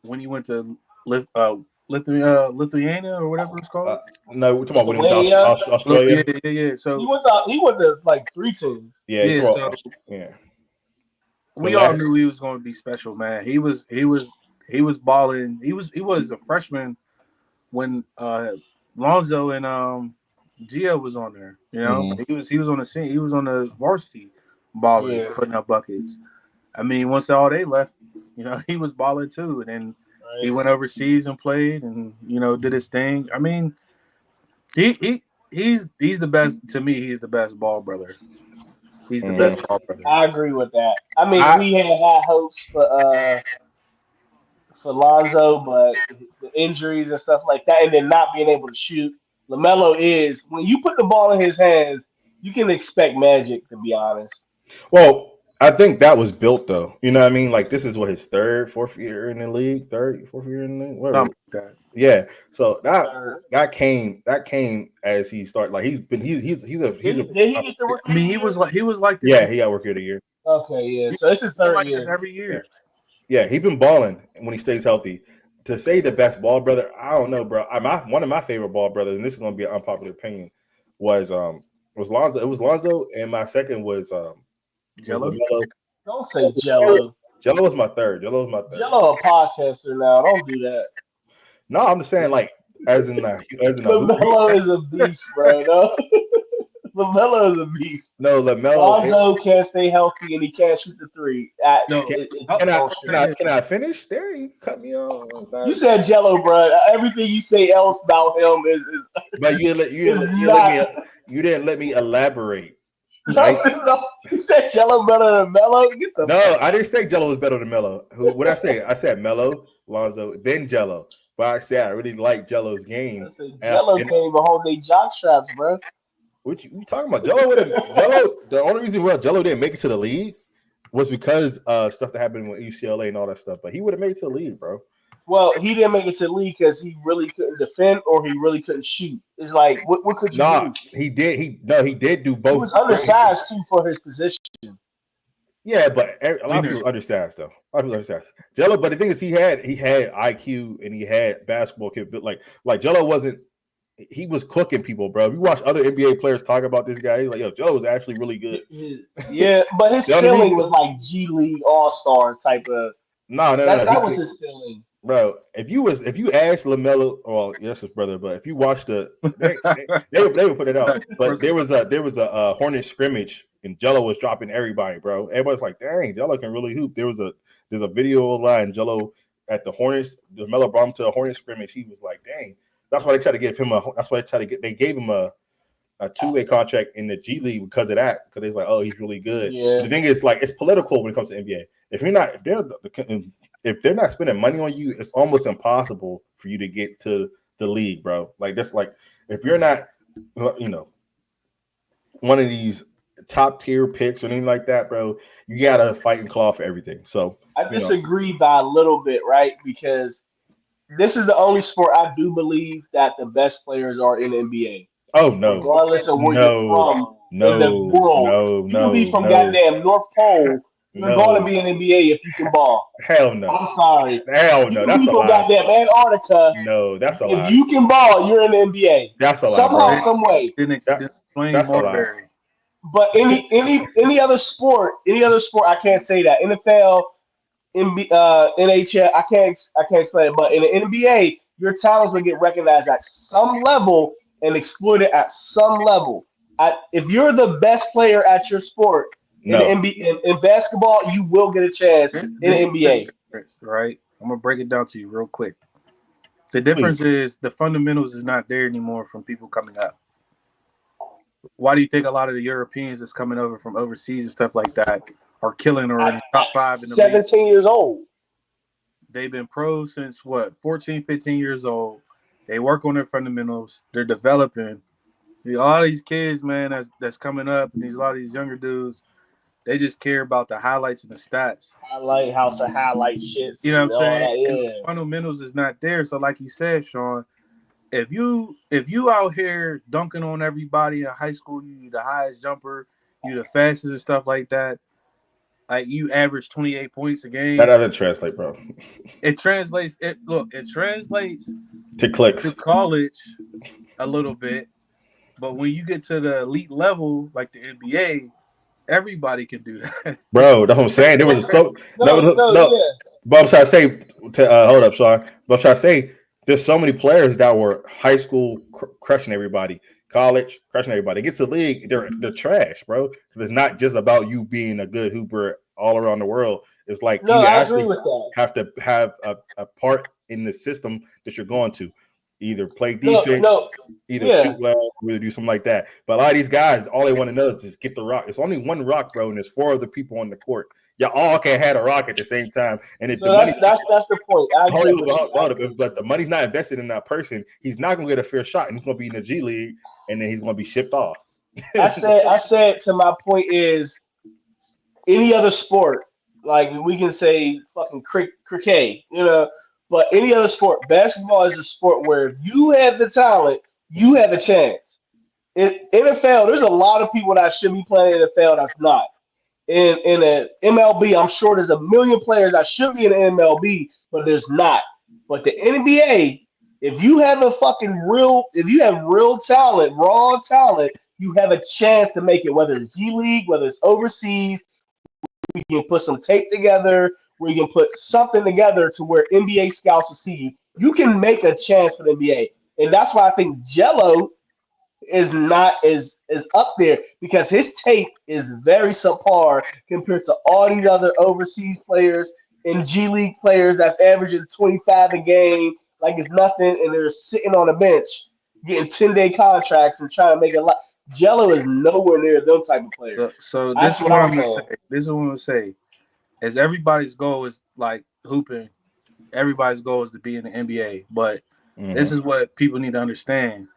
B: when he went to Lithuania or whatever it's
A: Uh,
B: called.
A: no, we're talking about when he went to
C: Lithuania,
A: Australia.
B: Yeah.
C: he
B: So
C: went to like three teams.
A: Yeah, he
B: yeah,
A: talking
B: so
A: about yeah. The
B: we all
A: last,
B: knew he was going to be special, man. He was balling. He was a freshman when Lonzo and Gia was on there. You know,
A: Mhm.
B: he was on the scene. He was on the varsity balling,
C: Yeah,
B: putting up buckets. I mean, once all they left, he was balling too. And then he
C: right.
B: went overseas and played, and did his thing. I mean, he's the best to me. He's the best ball brother. He's the
C: Yeah,
B: best ball brother.
C: I agree with that. I mean,
A: I
C: we had high hopes for Lonzo, but the injuries and stuff like that, and then not being able to shoot. Lamelo is when you put the ball in his hands, you can expect magic. To be honest,
A: well, I think that was built though. You know what I mean? Like this is what his fourth year in the league, fourth year in the league, whatever.
B: Something like that.
A: Yeah. So
C: third.
A: that came as he started. Like he's
C: Did he get the
B: I
C: rookie of
B: mean,
C: the
B: he
C: year?
B: was like this.
A: yeah, he got rookie of the year.
C: Okay, yeah. So it's his
B: Been
C: third
B: like this
C: year.
B: every
A: Yeah.
B: year.
A: Yeah, he been balling when he stays healthy. To say the best ball brother, I don't know, bro. One of my favorite ball brothers, and this is going to be an unpopular opinion, was Lonzo. It was Lonzo, and my second was
B: Jello.
A: Lamelo.
C: Don't say Jello.
A: Jello was my third. Jello was my third.
C: Jello a podcaster now. Don't do that.
A: No, I'm just saying, like as in a hoop.
C: Lamelo is a beast, bro. No, Lamelo is a beast.
A: No, Lamelo.
C: Lonzo can't stay healthy and he can't shoot the three.
B: No,
C: It's
B: I'll,
A: Can I
B: I'll
C: bullshit.
A: can
B: say
A: I
B: this.
A: can I finish? There, you cut me off.
C: You said Jello, bro. Everything you say else about him
A: But
C: is not.
A: you didn't let me elaborate.
C: No,
A: Right?
C: no. You said Jello better than Melo. Get the
A: No,
C: fuck.
A: I didn't say Jello was better than Melo. What I say? I said Melo, Lonzo, then Jello. But I said I really like Jello's
C: I
A: game.
C: said
A: And,
C: Jello
A: and
C: can't even hold their jock straps, bro.
A: what you talking about? Jello. The only reason why Jello didn't make it to the league was because stuff that happened with UCLA and all that stuff. But he would have made it to the league, bro.
C: Well, he didn't make it to the league because he really couldn't defend or he really couldn't shoot. It's like, what could you
A: Nah,
C: do?
A: he did. He did do
C: He
A: both.
C: was undersized too for his position.
A: Yeah, but a lot of
B: Tweener.
A: people undersized though. A lot of people undersized Jello. But the thing is, he had IQ and he had basketball capability. Like Jello wasn't. He was cooking people, bro. If you watch other NBA players talk about this guy, he's like, yo, Jello was actually really good.
C: Yeah, but his
A: The only
C: ceiling
A: reason,
C: was like G League All Star type of.
A: no.
C: That was his ceiling.
A: Bro, if you asked Lamelo, well, yes, his brother, but if you watched they would put it out. But there was a Hornet scrimmage and Jello was dropping everybody, bro. Everybody's like, dang, Jello can really hoop. There's a video online, Jello at the Hornets, Melo brought him to a Hornet scrimmage. He was like, dang. That's why they tried to give him they gave him a two-way contract in the G League because of that. Because it's like, oh, he's really good.
C: Yeah.
A: But the thing is, like, it's political when it comes to NBA. If they're not spending money on you, it's almost impossible for you to get to the league, bro. Like that's like if you're not, one of these top tier picks or anything like that, bro, you gotta fight and claw for everything. So
C: I disagree by a little bit, right? Because this is the only sport I do believe that the best players are in the NBA,
A: oh no,
C: regardless of where you're from in the world. You can be from
A: no.
C: goddamn North Pole You're going to
A: No.
C: be in NBA if you can ball.
A: Hell no.
C: I'm sorry.
A: Hell
C: You
A: no.
C: can
A: That's
C: be
A: a
C: from
A: lie.
C: goddamn Antarctica.
A: No, that's a
C: If
A: lie.
C: you can ball, you're in the NBA.
A: That's a lie,
C: Somehow,
A: bro.
C: some way.
B: Didn't
A: That
B: explain
A: that's a lie.
B: Marbury.
C: But any other sport, I can't say that. NFL, NHL, I can't explain it. But in the NBA, your talents will get recognized at some level and exploited at some level. If you're the best player at your sport in the
A: No.
C: NBA, in basketball, you will get a chance in the
B: This is the
C: NBA.
B: difference, right? I'm gonna break it down to you real quick. The
A: Please.
B: difference is the fundamentals is not there anymore from people coming up. Why do you think a lot of the Europeans that's coming over from overseas and stuff like that are killing or in the
C: At
B: top five in the league?
C: 17 years old.
B: They've been pros since what, 14, 15 years old. They work on their fundamentals. They're developing. A lot of these kids, man, that's coming up, and a lot of these younger dudes, they just care about the highlights and the stats.
C: Highlight house of highlight shits
B: You know what I'm
C: and all
B: saying?
C: that.
B: And the
C: Yeah.
B: fundamentals is not there. So, like you said, Sean, if you out here dunking on everybody in high school, you the highest jumper, you the fastest and stuff like that. Like you average 28 points a
A: That
B: game.
A: doesn't translate, bro.
B: It translates. It translates
A: To
B: to
A: clicks.
B: college a little bit, but when you get to the elite level, like the NBA, everybody can do that.
A: Bro, that's what I'm saying. There was so
C: No, no,
A: no.
C: yeah.
A: But I'm trying to say, hold up, Sean. But I'm trying to say, there's so many players that were high school crushing everybody, college crushing everybody. Get to the league, they're trash, bro. Because it's not just about you being a good hooper all around the world. It's like
C: No,
A: you
C: I agree
A: actually
C: with that.
A: have to have a part in the system that you're going to. Either play
C: No,
A: defense,
C: no,
A: either
C: yeah.
A: shoot well, or either do something like that. But a lot of these guys, all they want to know is just get the rock. It's only one rock, bro, and there's four other people on the court. Y'all all can have a rock at the same time, and if
C: So
A: the money
C: that's the point. I
A: hold
C: agree
A: on,
C: with you. I agree with
A: but the money's not invested in that person, he's not gonna get a fair shot, and he's gonna be in the G League, and then he's gonna be shipped off.
C: you. I said to my point is any other sport, like we can say fucking cricket, but any other sport, basketball is a sport where if you have the talent, you have a chance. In NFL, there's a lot of people that should be playing in NFL that's not. In an MLB, I'm sure there's a million players that should be in the MLB, but there's not. But the NBA, if you have real talent, raw talent, you have a chance to make it. Whether it's G League, whether it's overseas, we can put some tape together. We can put something together to where NBA scouts will see you. You can make a chance for the NBA, and that's why I think Jello is not is up there because his tape is very subpar compared to all these other overseas players and G League players that's averaging 25 a game like it's nothing, and they're sitting on a bench getting 10-day contracts and trying to make a lot. Jello is nowhere near those type of players.
B: So this
C: That's
B: is
C: what
B: what
C: I'm
B: I'm gonna say.
C: saying.
B: This is what I'm gonna say. As everybody's goal is like hooping, everybody's goal is to be in the NBA. But this
A: Mm-hmm.
B: is what people need to understand.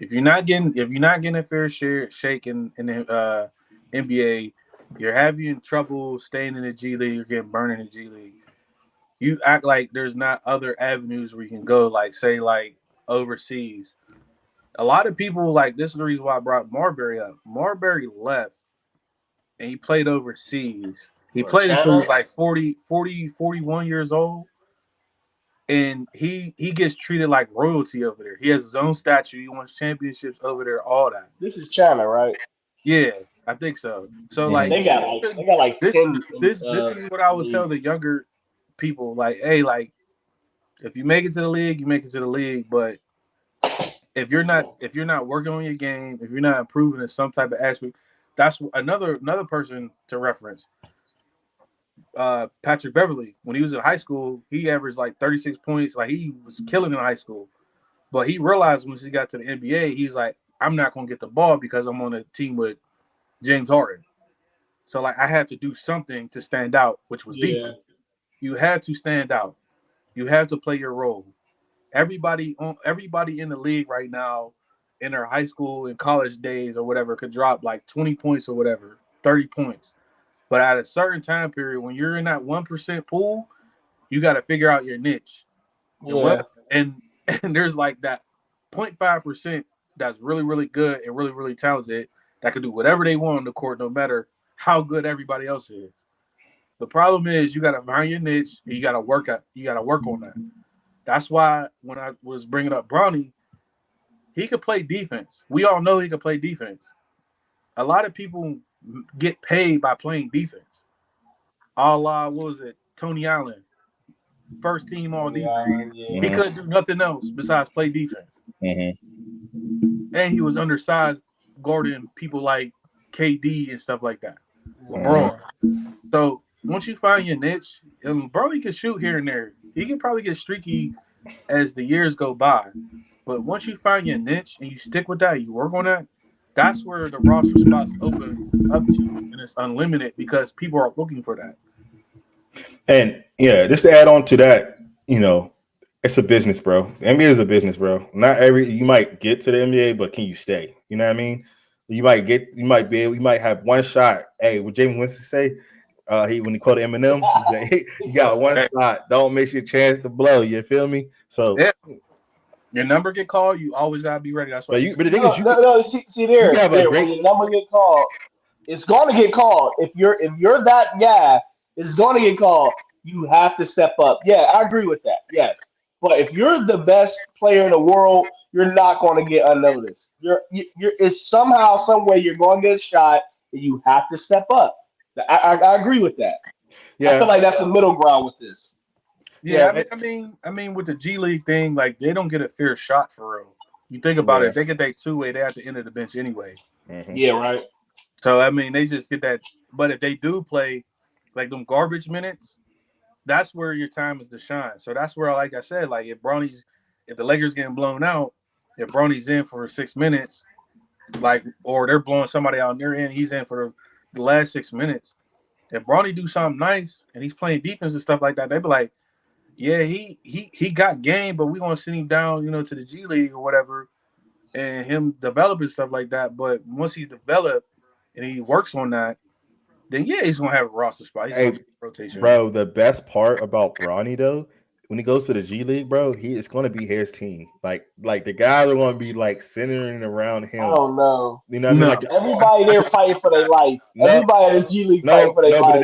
B: If you're not getting a fair shake in the NBA, you're having trouble staying in the G League. You're getting burned in the G League. You act like there's not other avenues where you can go, like say like overseas. A lot of people like this is the reason why I brought Marbury up. Marbury left and he played overseas. He
C: Or
B: played until he
C: China?
B: was like 41 years old. And he gets treated like royalty over there. He has his own statue. He wins championships over there, all that.
C: This is China, right?
B: Yeah, I think so. So
A: Mm-hmm.
B: like
C: They got like
B: this
C: 10
B: this is what I would tell the
C: leagues.
B: younger people. Like, hey, like if you make it to the league, you make it to the league. But if you're not working on your game, if you're not improving in some type of aspect, that's another person to reference. Patrick Beverly, when he was in high school, he averaged like 36 points. Like he was killing in high school. But he realized once he got to the NBA, he's like, I'm not gonna get the ball because I'm on a team with James Harden. So like I had to do something to stand out, which was
C: Yeah.
B: defense. You had to stand out. You have to play your role. Everybody in the league right now, in their high school and college days or whatever, could drop like 20 points or whatever, 30 points. But at a certain time period, when you're in that 1% pool, you got to figure out your niche. And
C: Yeah.
B: and and there's like that 0.5% that's really, really good and really, really talented that can do whatever they want on the court, no matter how good everybody else is. The problem is you got to find your niche and you got to work at. You got to work on that. That's why when I was bringing up Bronny, he could play defense. We all know he could play defense. A lot of people get paid by playing defense. A la, what was it? Tony Allen, first team all defense.
C: Yeah.
B: He couldn't do nothing else besides play defense. And he was undersized, guarding people like KD and stuff like that. LeBron. So once you find your niche, and Bronny can shoot here and there. He can probably get streaky as the years go by. But once you find your niche and you stick with that, you work on that, that's where the roster spots open up to you, and it's unlimited because people are looking for that.
A: And yeah, just to add on to that, it's a business, bro. The NBA is a business, bro. You might get to the NBA, but can you stay? You know what I mean? You might have one shot. Hey, what James Winston say? When he quoted Eminem, he said, hey, you got one shot. Don't miss your chance to blow. You feel me? So
B: your number get called, you always gotta be ready. That's what.
C: But the thing is, when your number get called, it's going to get called. If you're that guy, it's going to get called. You have to step up. Yeah, I agree with that. Yes, but if you're the best player in the world, you're not going to get unnoticed. It's somehow, some way, you're going to get a shot, and you have to step up. I agree with that. Yeah. I feel like that's the middle ground with this.
B: Yeah, I mean, with the G League thing, like they don't get a fair shot for real. You think about it, they get that two-way, they at the end of the bench anyway.
C: Mm-hmm. Yeah, right.
B: So I mean, they just get that. But if they do play like them garbage minutes, that's where your time is to shine. So that's where, like I said, like if the Lakers getting blown out, if Bronny's in for 6 minutes, or they're blowing somebody out in their end, he's in for the last 6 minutes. If Bronny do something nice and he's playing defense and stuff like that, they be like, yeah, he got game, but we're gonna send him down, to the G League or whatever, and him develop and stuff like that. But once he's developed and he works on that, then yeah, he's gonna have a roster spot. He's gonna rotation.
A: Bro, the best part about Bronny though, when he goes to the G League, bro, it's gonna be his team. Like the guys are gonna be like centering around him.
C: I don't know.
A: You know what I mean? Like
C: everybody there fighting for their life. Everybody in the G League fighting for their life.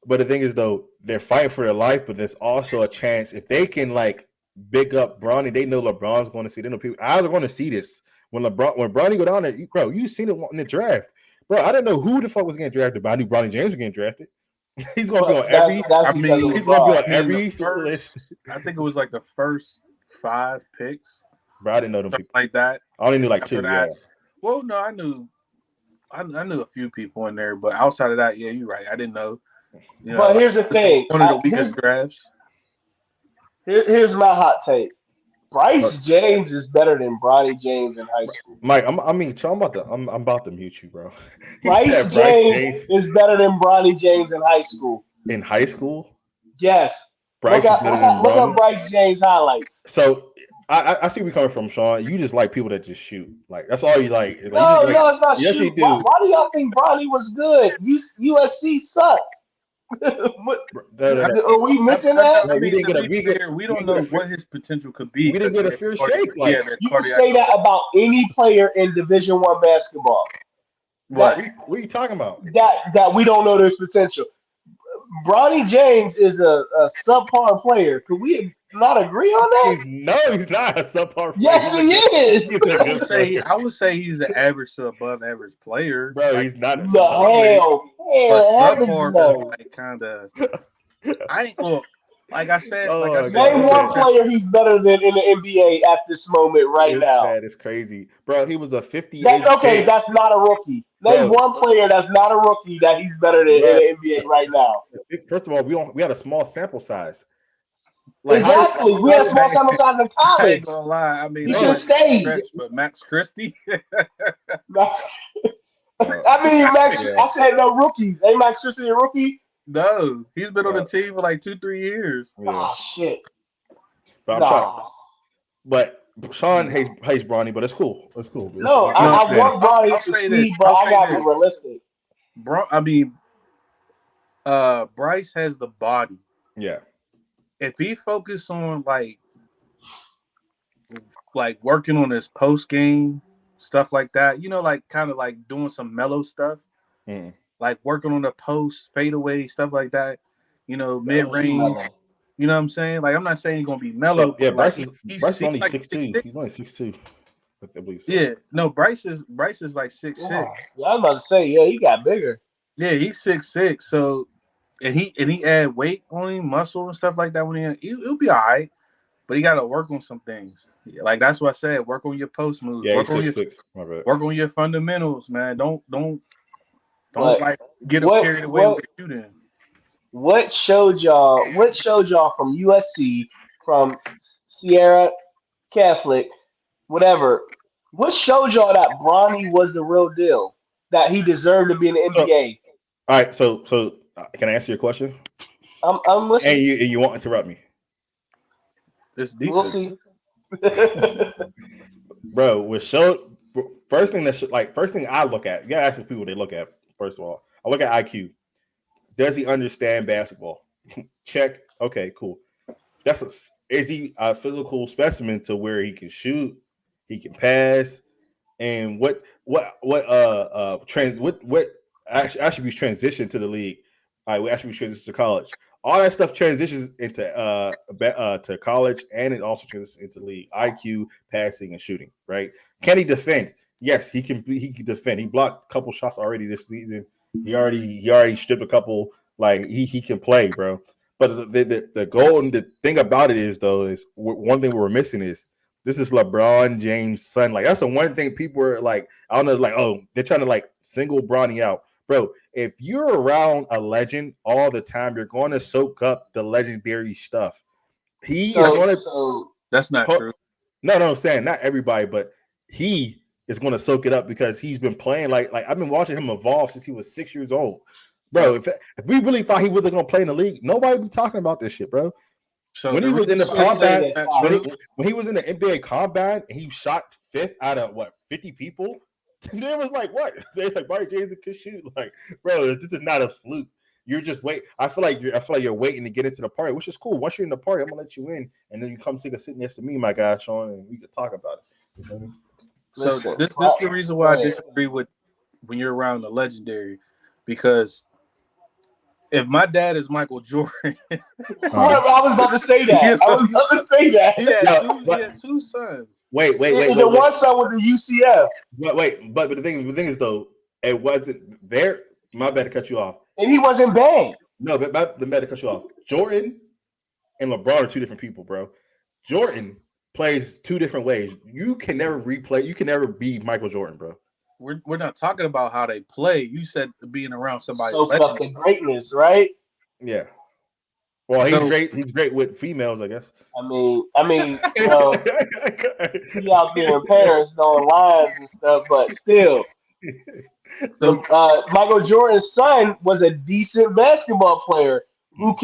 A: But the thing is though, they're fighting for their life, but there's also a chance if they can like big up Bronny, they know LeBron's going to see. They know people eyes are going to see this when Bronny go down there. Bro, you seen it in the draft, bro. I didn't know who the fuck was getting drafted, but I knew Bronny James was getting drafted. He's going to be on every. He's going to be on every list.
B: I think it was like the first 5 picks.
A: Bro, I didn't know them people
B: like that.
A: I only knew like 2. Yeah.
B: Well, no, I knew a few people in there, but outside of that, yeah, you're right. I didn't know.
C: But here's the thing.
B: One of the weakest drafts.
C: Here's my hot take. Bryce James is better than Bronny James in high school.
A: Mike, I'm about to mute you, bro.
C: Bryce James is better than Bronny James in high school.
A: In high school?
C: Yes. Look up Bryce James highlights.
A: So I see where you're coming from, Sean. You just like people that just shoot. Like that's all you like.
C: No, it's not yes, shoot. Why do y'all think Bronny was good? USC sucked. Are we missing that?
B: We don't know what his potential could be.
A: We didn't get a fair shake.
C: You can say that about any player in Division I basketball.
A: What are you talking about?
C: That we don't know their potential. Bronny James is a subpar player. Could we not agree on that?
A: He's not a subpar player.
C: Yes, he
B: is. I would say he's an average to above average player.
A: Bro, he's not a
C: subpar
B: player. Like kind of. I ain't like I said.
C: Name one player he's better than in the NBA at this moment now.
A: That is crazy, bro. He was a 58.
C: That's not a rookie. Name one player that's not a rookie that he's better than in the NBA right now.
A: First of all, we had a small sample size.
C: Exactly, we had a small sample size in college.
B: I ain't gonna lie. I mean,
C: he should have stayed.
B: But Max Christie.
C: Max. I said no rookies. Ain't Max Christie a rookie?
B: No, he's been on the team for like 2-3 years.
C: Yeah. Oh shit!
A: But Sean hates Bronny, but it's cool. It's cool.
C: No, I want Bronny to succeed, but I got to be realistic.
B: Bryce has the body.
A: Yeah.
B: If he focused on like working on his post game stuff like that, like kind of like doing some mellow stuff. like working on the post, fadeaway, stuff like that. You know,
C: That
B: mid
C: was too
B: range.
C: mellow.
B: You know what I'm saying? Like I'm not saying he's gonna be mellow,
A: But yeah,
B: but like
A: Bryce is
B: he's
A: only
B: like
A: 6'2".
B: 6'6".
A: He's only 6'2". I believe so.
B: Yeah, no, Bryce is like 6'6".
C: Yeah, yeah, I was about to say, yeah, he got bigger.
B: Yeah, he's 6'6". So and he add weight on him, muscle and stuff like that. When he'll be all right, but he got to work on some things. Like that's what I said. Work on your post moves.
A: Yeah, he's 6'6". My bad.
B: Work on your fundamentals, man. Don't
C: But
B: like get him
C: what
B: carried away
C: what
B: with shooting.
C: what showed y'all? What showed y'all from USC, from Sierra Catholic, whatever? What showed y'all that Bronny was the real deal? That he deserved to be in the
A: So,
C: NBA?
A: all right. So can I answer your question?
C: I'm
A: And
C: listening.
A: you won't interrupt me,
B: This
C: We'll
B: defense.
C: see.
A: bro? With show first thing first thing I look at. You gotta ask the people they look at. First of all, I look at IQ. Does he understand basketball? Check. Okay, cool. Is he a physical specimen to where he can shoot, he can pass, and what attributes transition to the league? What attributes transition to college? All that stuff transitions into to college, and it also transitions into the league. IQ, passing, and shooting. Right? Can he defend? Yes, he can. He can defend. He blocked a couple shots already this season. He already stripped a couple. Like he can play, bro. But the goal and the thing about it is though is one thing we're missing is this is LeBron James' son. Like that's the one thing people are like, I don't know, like, oh, they're trying to like single Bronny out. Bro, if you're around a legend all the time, you're going to soak up the legendary stuff. He is going to
C: So
B: That's not
A: put
B: true.
A: no, I'm saying not everybody, but he is going to soak it up because he's been playing like I've been watching him evolve since he was 6 years old. Bro,
B: So
A: if we really thought he wasn't going to play in the league, nobody would be talking about this shit, bro.
B: so
A: When
B: the
A: he was in the
B: reason
C: you
B: why
C: would say
A: combat,
C: that
B: that's
A: when
C: college.
B: true.
A: he was in the NBA combat, and he shot fifth out of what 50 people. And it was like, what? They like Barry James can shoot. Like, bro, this is not a fluke. You're just wait. I feel like you're waiting to get into the party, which is cool. Once you're in the party, I'm gonna let you in, and then you come take a seat next to me, my guy Sean, and we can talk about it. You feel me?
B: So
C: Listen,
B: this is the reason
C: go
B: why I
C: ahead.
B: disagree with when you're around the legendary, because if my dad is Michael Jordan,
C: I was about to say that.
B: you
C: I
B: know,
C: was about to say that.
A: Yeah,
B: he had two sons.
A: wait,
C: And the one son with the UCF,
A: but the thing is though, it wasn't there. My bad to cut you off.
C: and he wasn't bad.
A: No, but the bad to cut you off. Jordan and LeBron are two different people, bro. Jordan plays two different ways. You can never replay. You can never be Michael Jordan, bro.
B: We're not talking about how they play. You said being around somebody
C: Soak up
B: legend.
C: the greatness, right?
A: Yeah. Well, he's
B: So
A: great. He's great with females, I guess.
C: Well, he out there in Paris doing lines and stuff, but still,
B: so
C: Michael Jordan's son was a decent basketball player who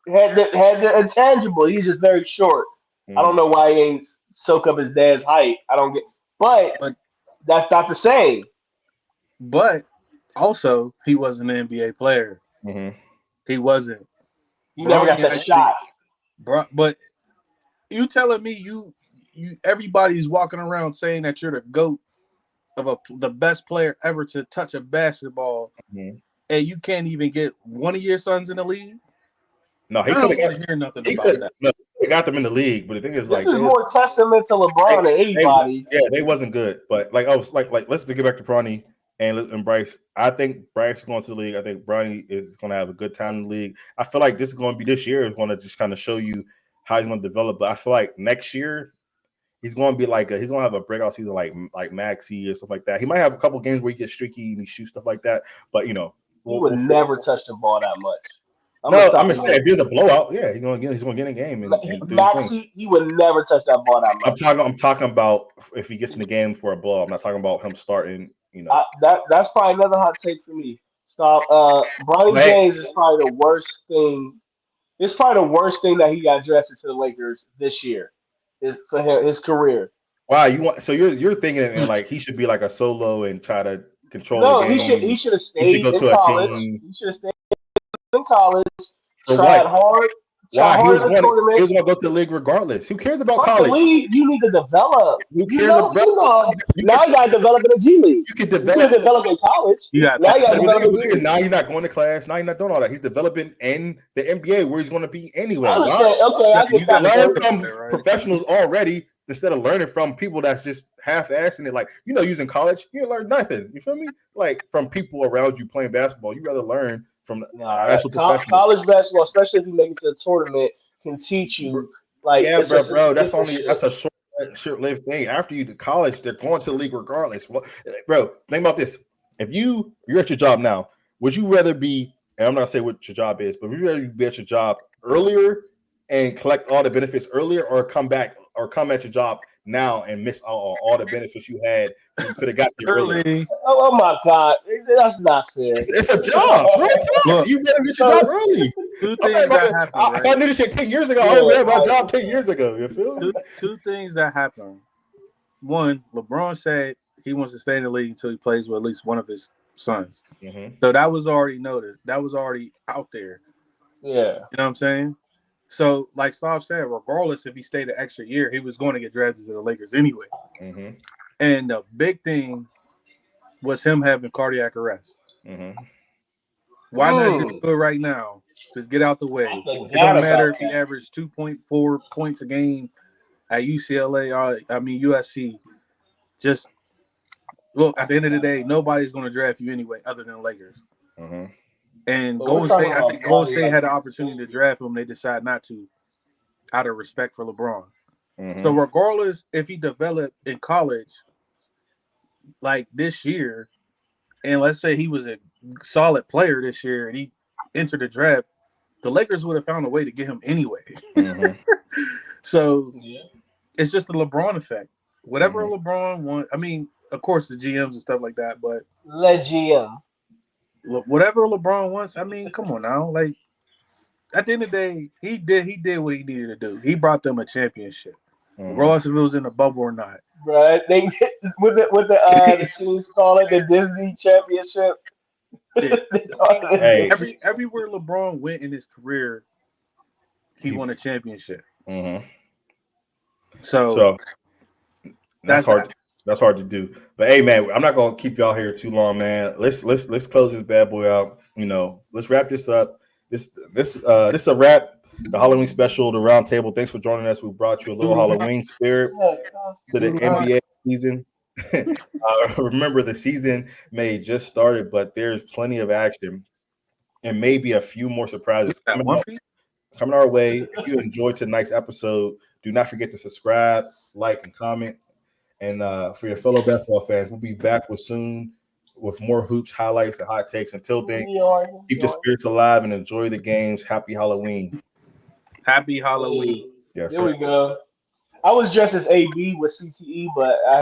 C: had the intangible. He's just very short. I don't know why he ain't soak up his dad's height. I don't get, but
B: but
C: that's not the same.
B: but also he wasn't an NBA player.
A: Mm-hmm.
B: He wasn't.
C: He never got
B: Bronny
C: that
B: actually,
C: shot.
B: but you telling me you everybody's walking around saying that you're the GOAT of the best player ever to touch a basketball,
A: Mm-hmm.
B: and you can't even get one of your sons in the league?
A: No, he
B: I
A: could
B: don't
A: have
B: want
A: got.
B: to hear nothing
A: He
B: about
A: could.
B: that.
A: No, he got them in the league, but the thing is,
C: This
A: like,
C: is more testament to LeBron than
A: they
C: anybody.
A: yeah, they wasn't good. But like, I was like, let's get back to Bronny and Bryce. I think Bryce is going to the league. I think Bronny is going to have a good time in the league. I feel like this is going to be this year is going to just kind of show you how he's going to develop. But I feel like next year he's going to be like he's going to have a breakout season like Maxi or stuff like that. He might have a couple games where he gets streaky and he shoots stuff like that. But
C: He would
A: we'll
C: never touch the ball that much. I'm gonna
A: no,
C: stop
A: I'm
C: the
A: gonna say if
C: name.
A: there's a blowout, yeah, he's gonna get in a game and do his thing.
C: Maxi, he would never touch that ball that much.
A: I'm talking about if he gets in the game for a blow. I'm not talking about him starting.
C: That's probably another hot take for me. Stop. Bronny
A: But
C: James is probably the worst thing. It's probably the worst thing that he got drafted to the Lakers this year. Is for his career.
A: wow, you want so you're thinking and like he should be like a solo and try to control the
C: No, he should
A: game.
C: he should have
A: He should
C: stayed
A: go
C: in
A: to a
C: college.
A: team
C: He should have stayed in college.
A: for
C: Tried
A: what?
C: hard. try
A: Why? He
C: hard
A: was
C: in the
A: going to
C: tournament.
A: go to the league regardless. Who cares about
C: But the
A: college?
C: league, you need to develop.
A: Who
C: You
A: cares
C: know,
A: about? You
C: now
A: can
C: you got to develop in the G League.
A: you can
C: You couldn't
A: develop.
C: develop in college.
B: You got
C: Now you got to
A: But
C: develop in the G League.
A: now you're not going to class. Now you're not doing all that. He's developing in the NBA where he's going to be
C: I
A: anyway. Why
C: understand. Okay, I get
B: you
C: that
B: got
A: learn
C: point.
A: from
B: right?
A: professionals already instead of learning from people that's just half-assing it? Like, using college, you learn nothing. You feel me? Like, from people around you playing basketball, you rather learn from
C: Nah,
A: actual professionals.
C: college basketball, especially if you make it to the tournament, can teach you like
A: Yeah,
C: it's just
A: bro.
C: it's different shit.
A: That's a short-lived thing. After you to college, they're going to the league regardless. Bro, think about this. If you're at your job now, would you rather be? And I'm not saying what your job is, but would you rather be at your job earlier and collect all the benefits earlier, or come at your job now and miss all the benefits you had when you could have got there earlier?
B: Early.
C: Oh my God, that's not fair.
A: It's a job, bro.
B: Look,
A: You better get your job early.
B: two
A: I'm not
B: things
A: about
B: that
A: to,
B: happen,
A: if I
B: right?
A: knew this shit 10 years ago, I
C: Yeah,
A: already had my
C: right.
A: job 10 years ago. You feel me?
B: Two things that happen. One, LeBron said he wants to stay in the league until he plays with at least one of his sons.
A: Mm-hmm.
B: So that was already noted. That was already out there.
C: Yeah.
B: You know what I'm saying? So, like Stav said, regardless if he stayed an extra year, he was going to get drafted to the Lakers anyway.
A: Mm-hmm.
B: And the big thing was him having cardiac arrest.
A: Mm-hmm.
B: Why not just do it right now? Just get out the way.
C: I
B: It
C: forgot
B: don't matter
C: about
B: if he
C: that.
B: averaged 2.4 points a game at UCLA or USC. Just look, at the end of the day, nobody's going to draft you anyway other than Lakers.
A: Mm-hmm.
B: And
C: But we're
B: Golden
C: talking
B: State, I
C: about
B: think Golden
C: body,
B: State
C: like
B: had the opportunity to draft him. They decided not to out of respect for LeBron.
A: Mm-hmm.
B: So regardless if he developed in college like this year, and let's say he was a solid player this year and he entered the draft, the Lakers would have found a way to get him anyway.
A: Mm-hmm.
B: So
C: Yeah.
B: it's just the LeBron effect. Whatever
A: Mhm.
B: LeBron wants, I mean, of course the GMs and stuff like that, but
C: Let GM.
B: whatever LeBron wants, I mean, come on now. Like at the end of the day, he did what he needed to do. He brought them a championship.
A: Mhm.
B: Regardless if it was in the bubble or not.
C: Right? They the teams call it the Disney Championship.
B: Yeah.
C: They call it
A: Hey.
C: Disney.
B: Everywhere LeBron went in his career, he won a championship.
A: Mm-hmm.
B: So
A: that's hard. That's hard to do. But hey, man, I'm not gonna keep y'all here too long, man. Let's close this bad boy out. Let's wrap this up. This is a wrap. The Halloween special, the round table. Thanks for joining us. We brought you a little Halloween spirit to the NBA season. Remember, the season may just started, but there's plenty of action and maybe a few more surprises coming our way. If you enjoyed tonight's episode, do not forget to subscribe, like, and comment. And for your fellow basketball fans, we'll be back soon with more hoops, highlights, and hot takes. Until then, keep the spirits alive and enjoy the games. Happy Halloween.
B: Happy Halloween.
C: Yes, there we go. I was dressed as AB with CTE, but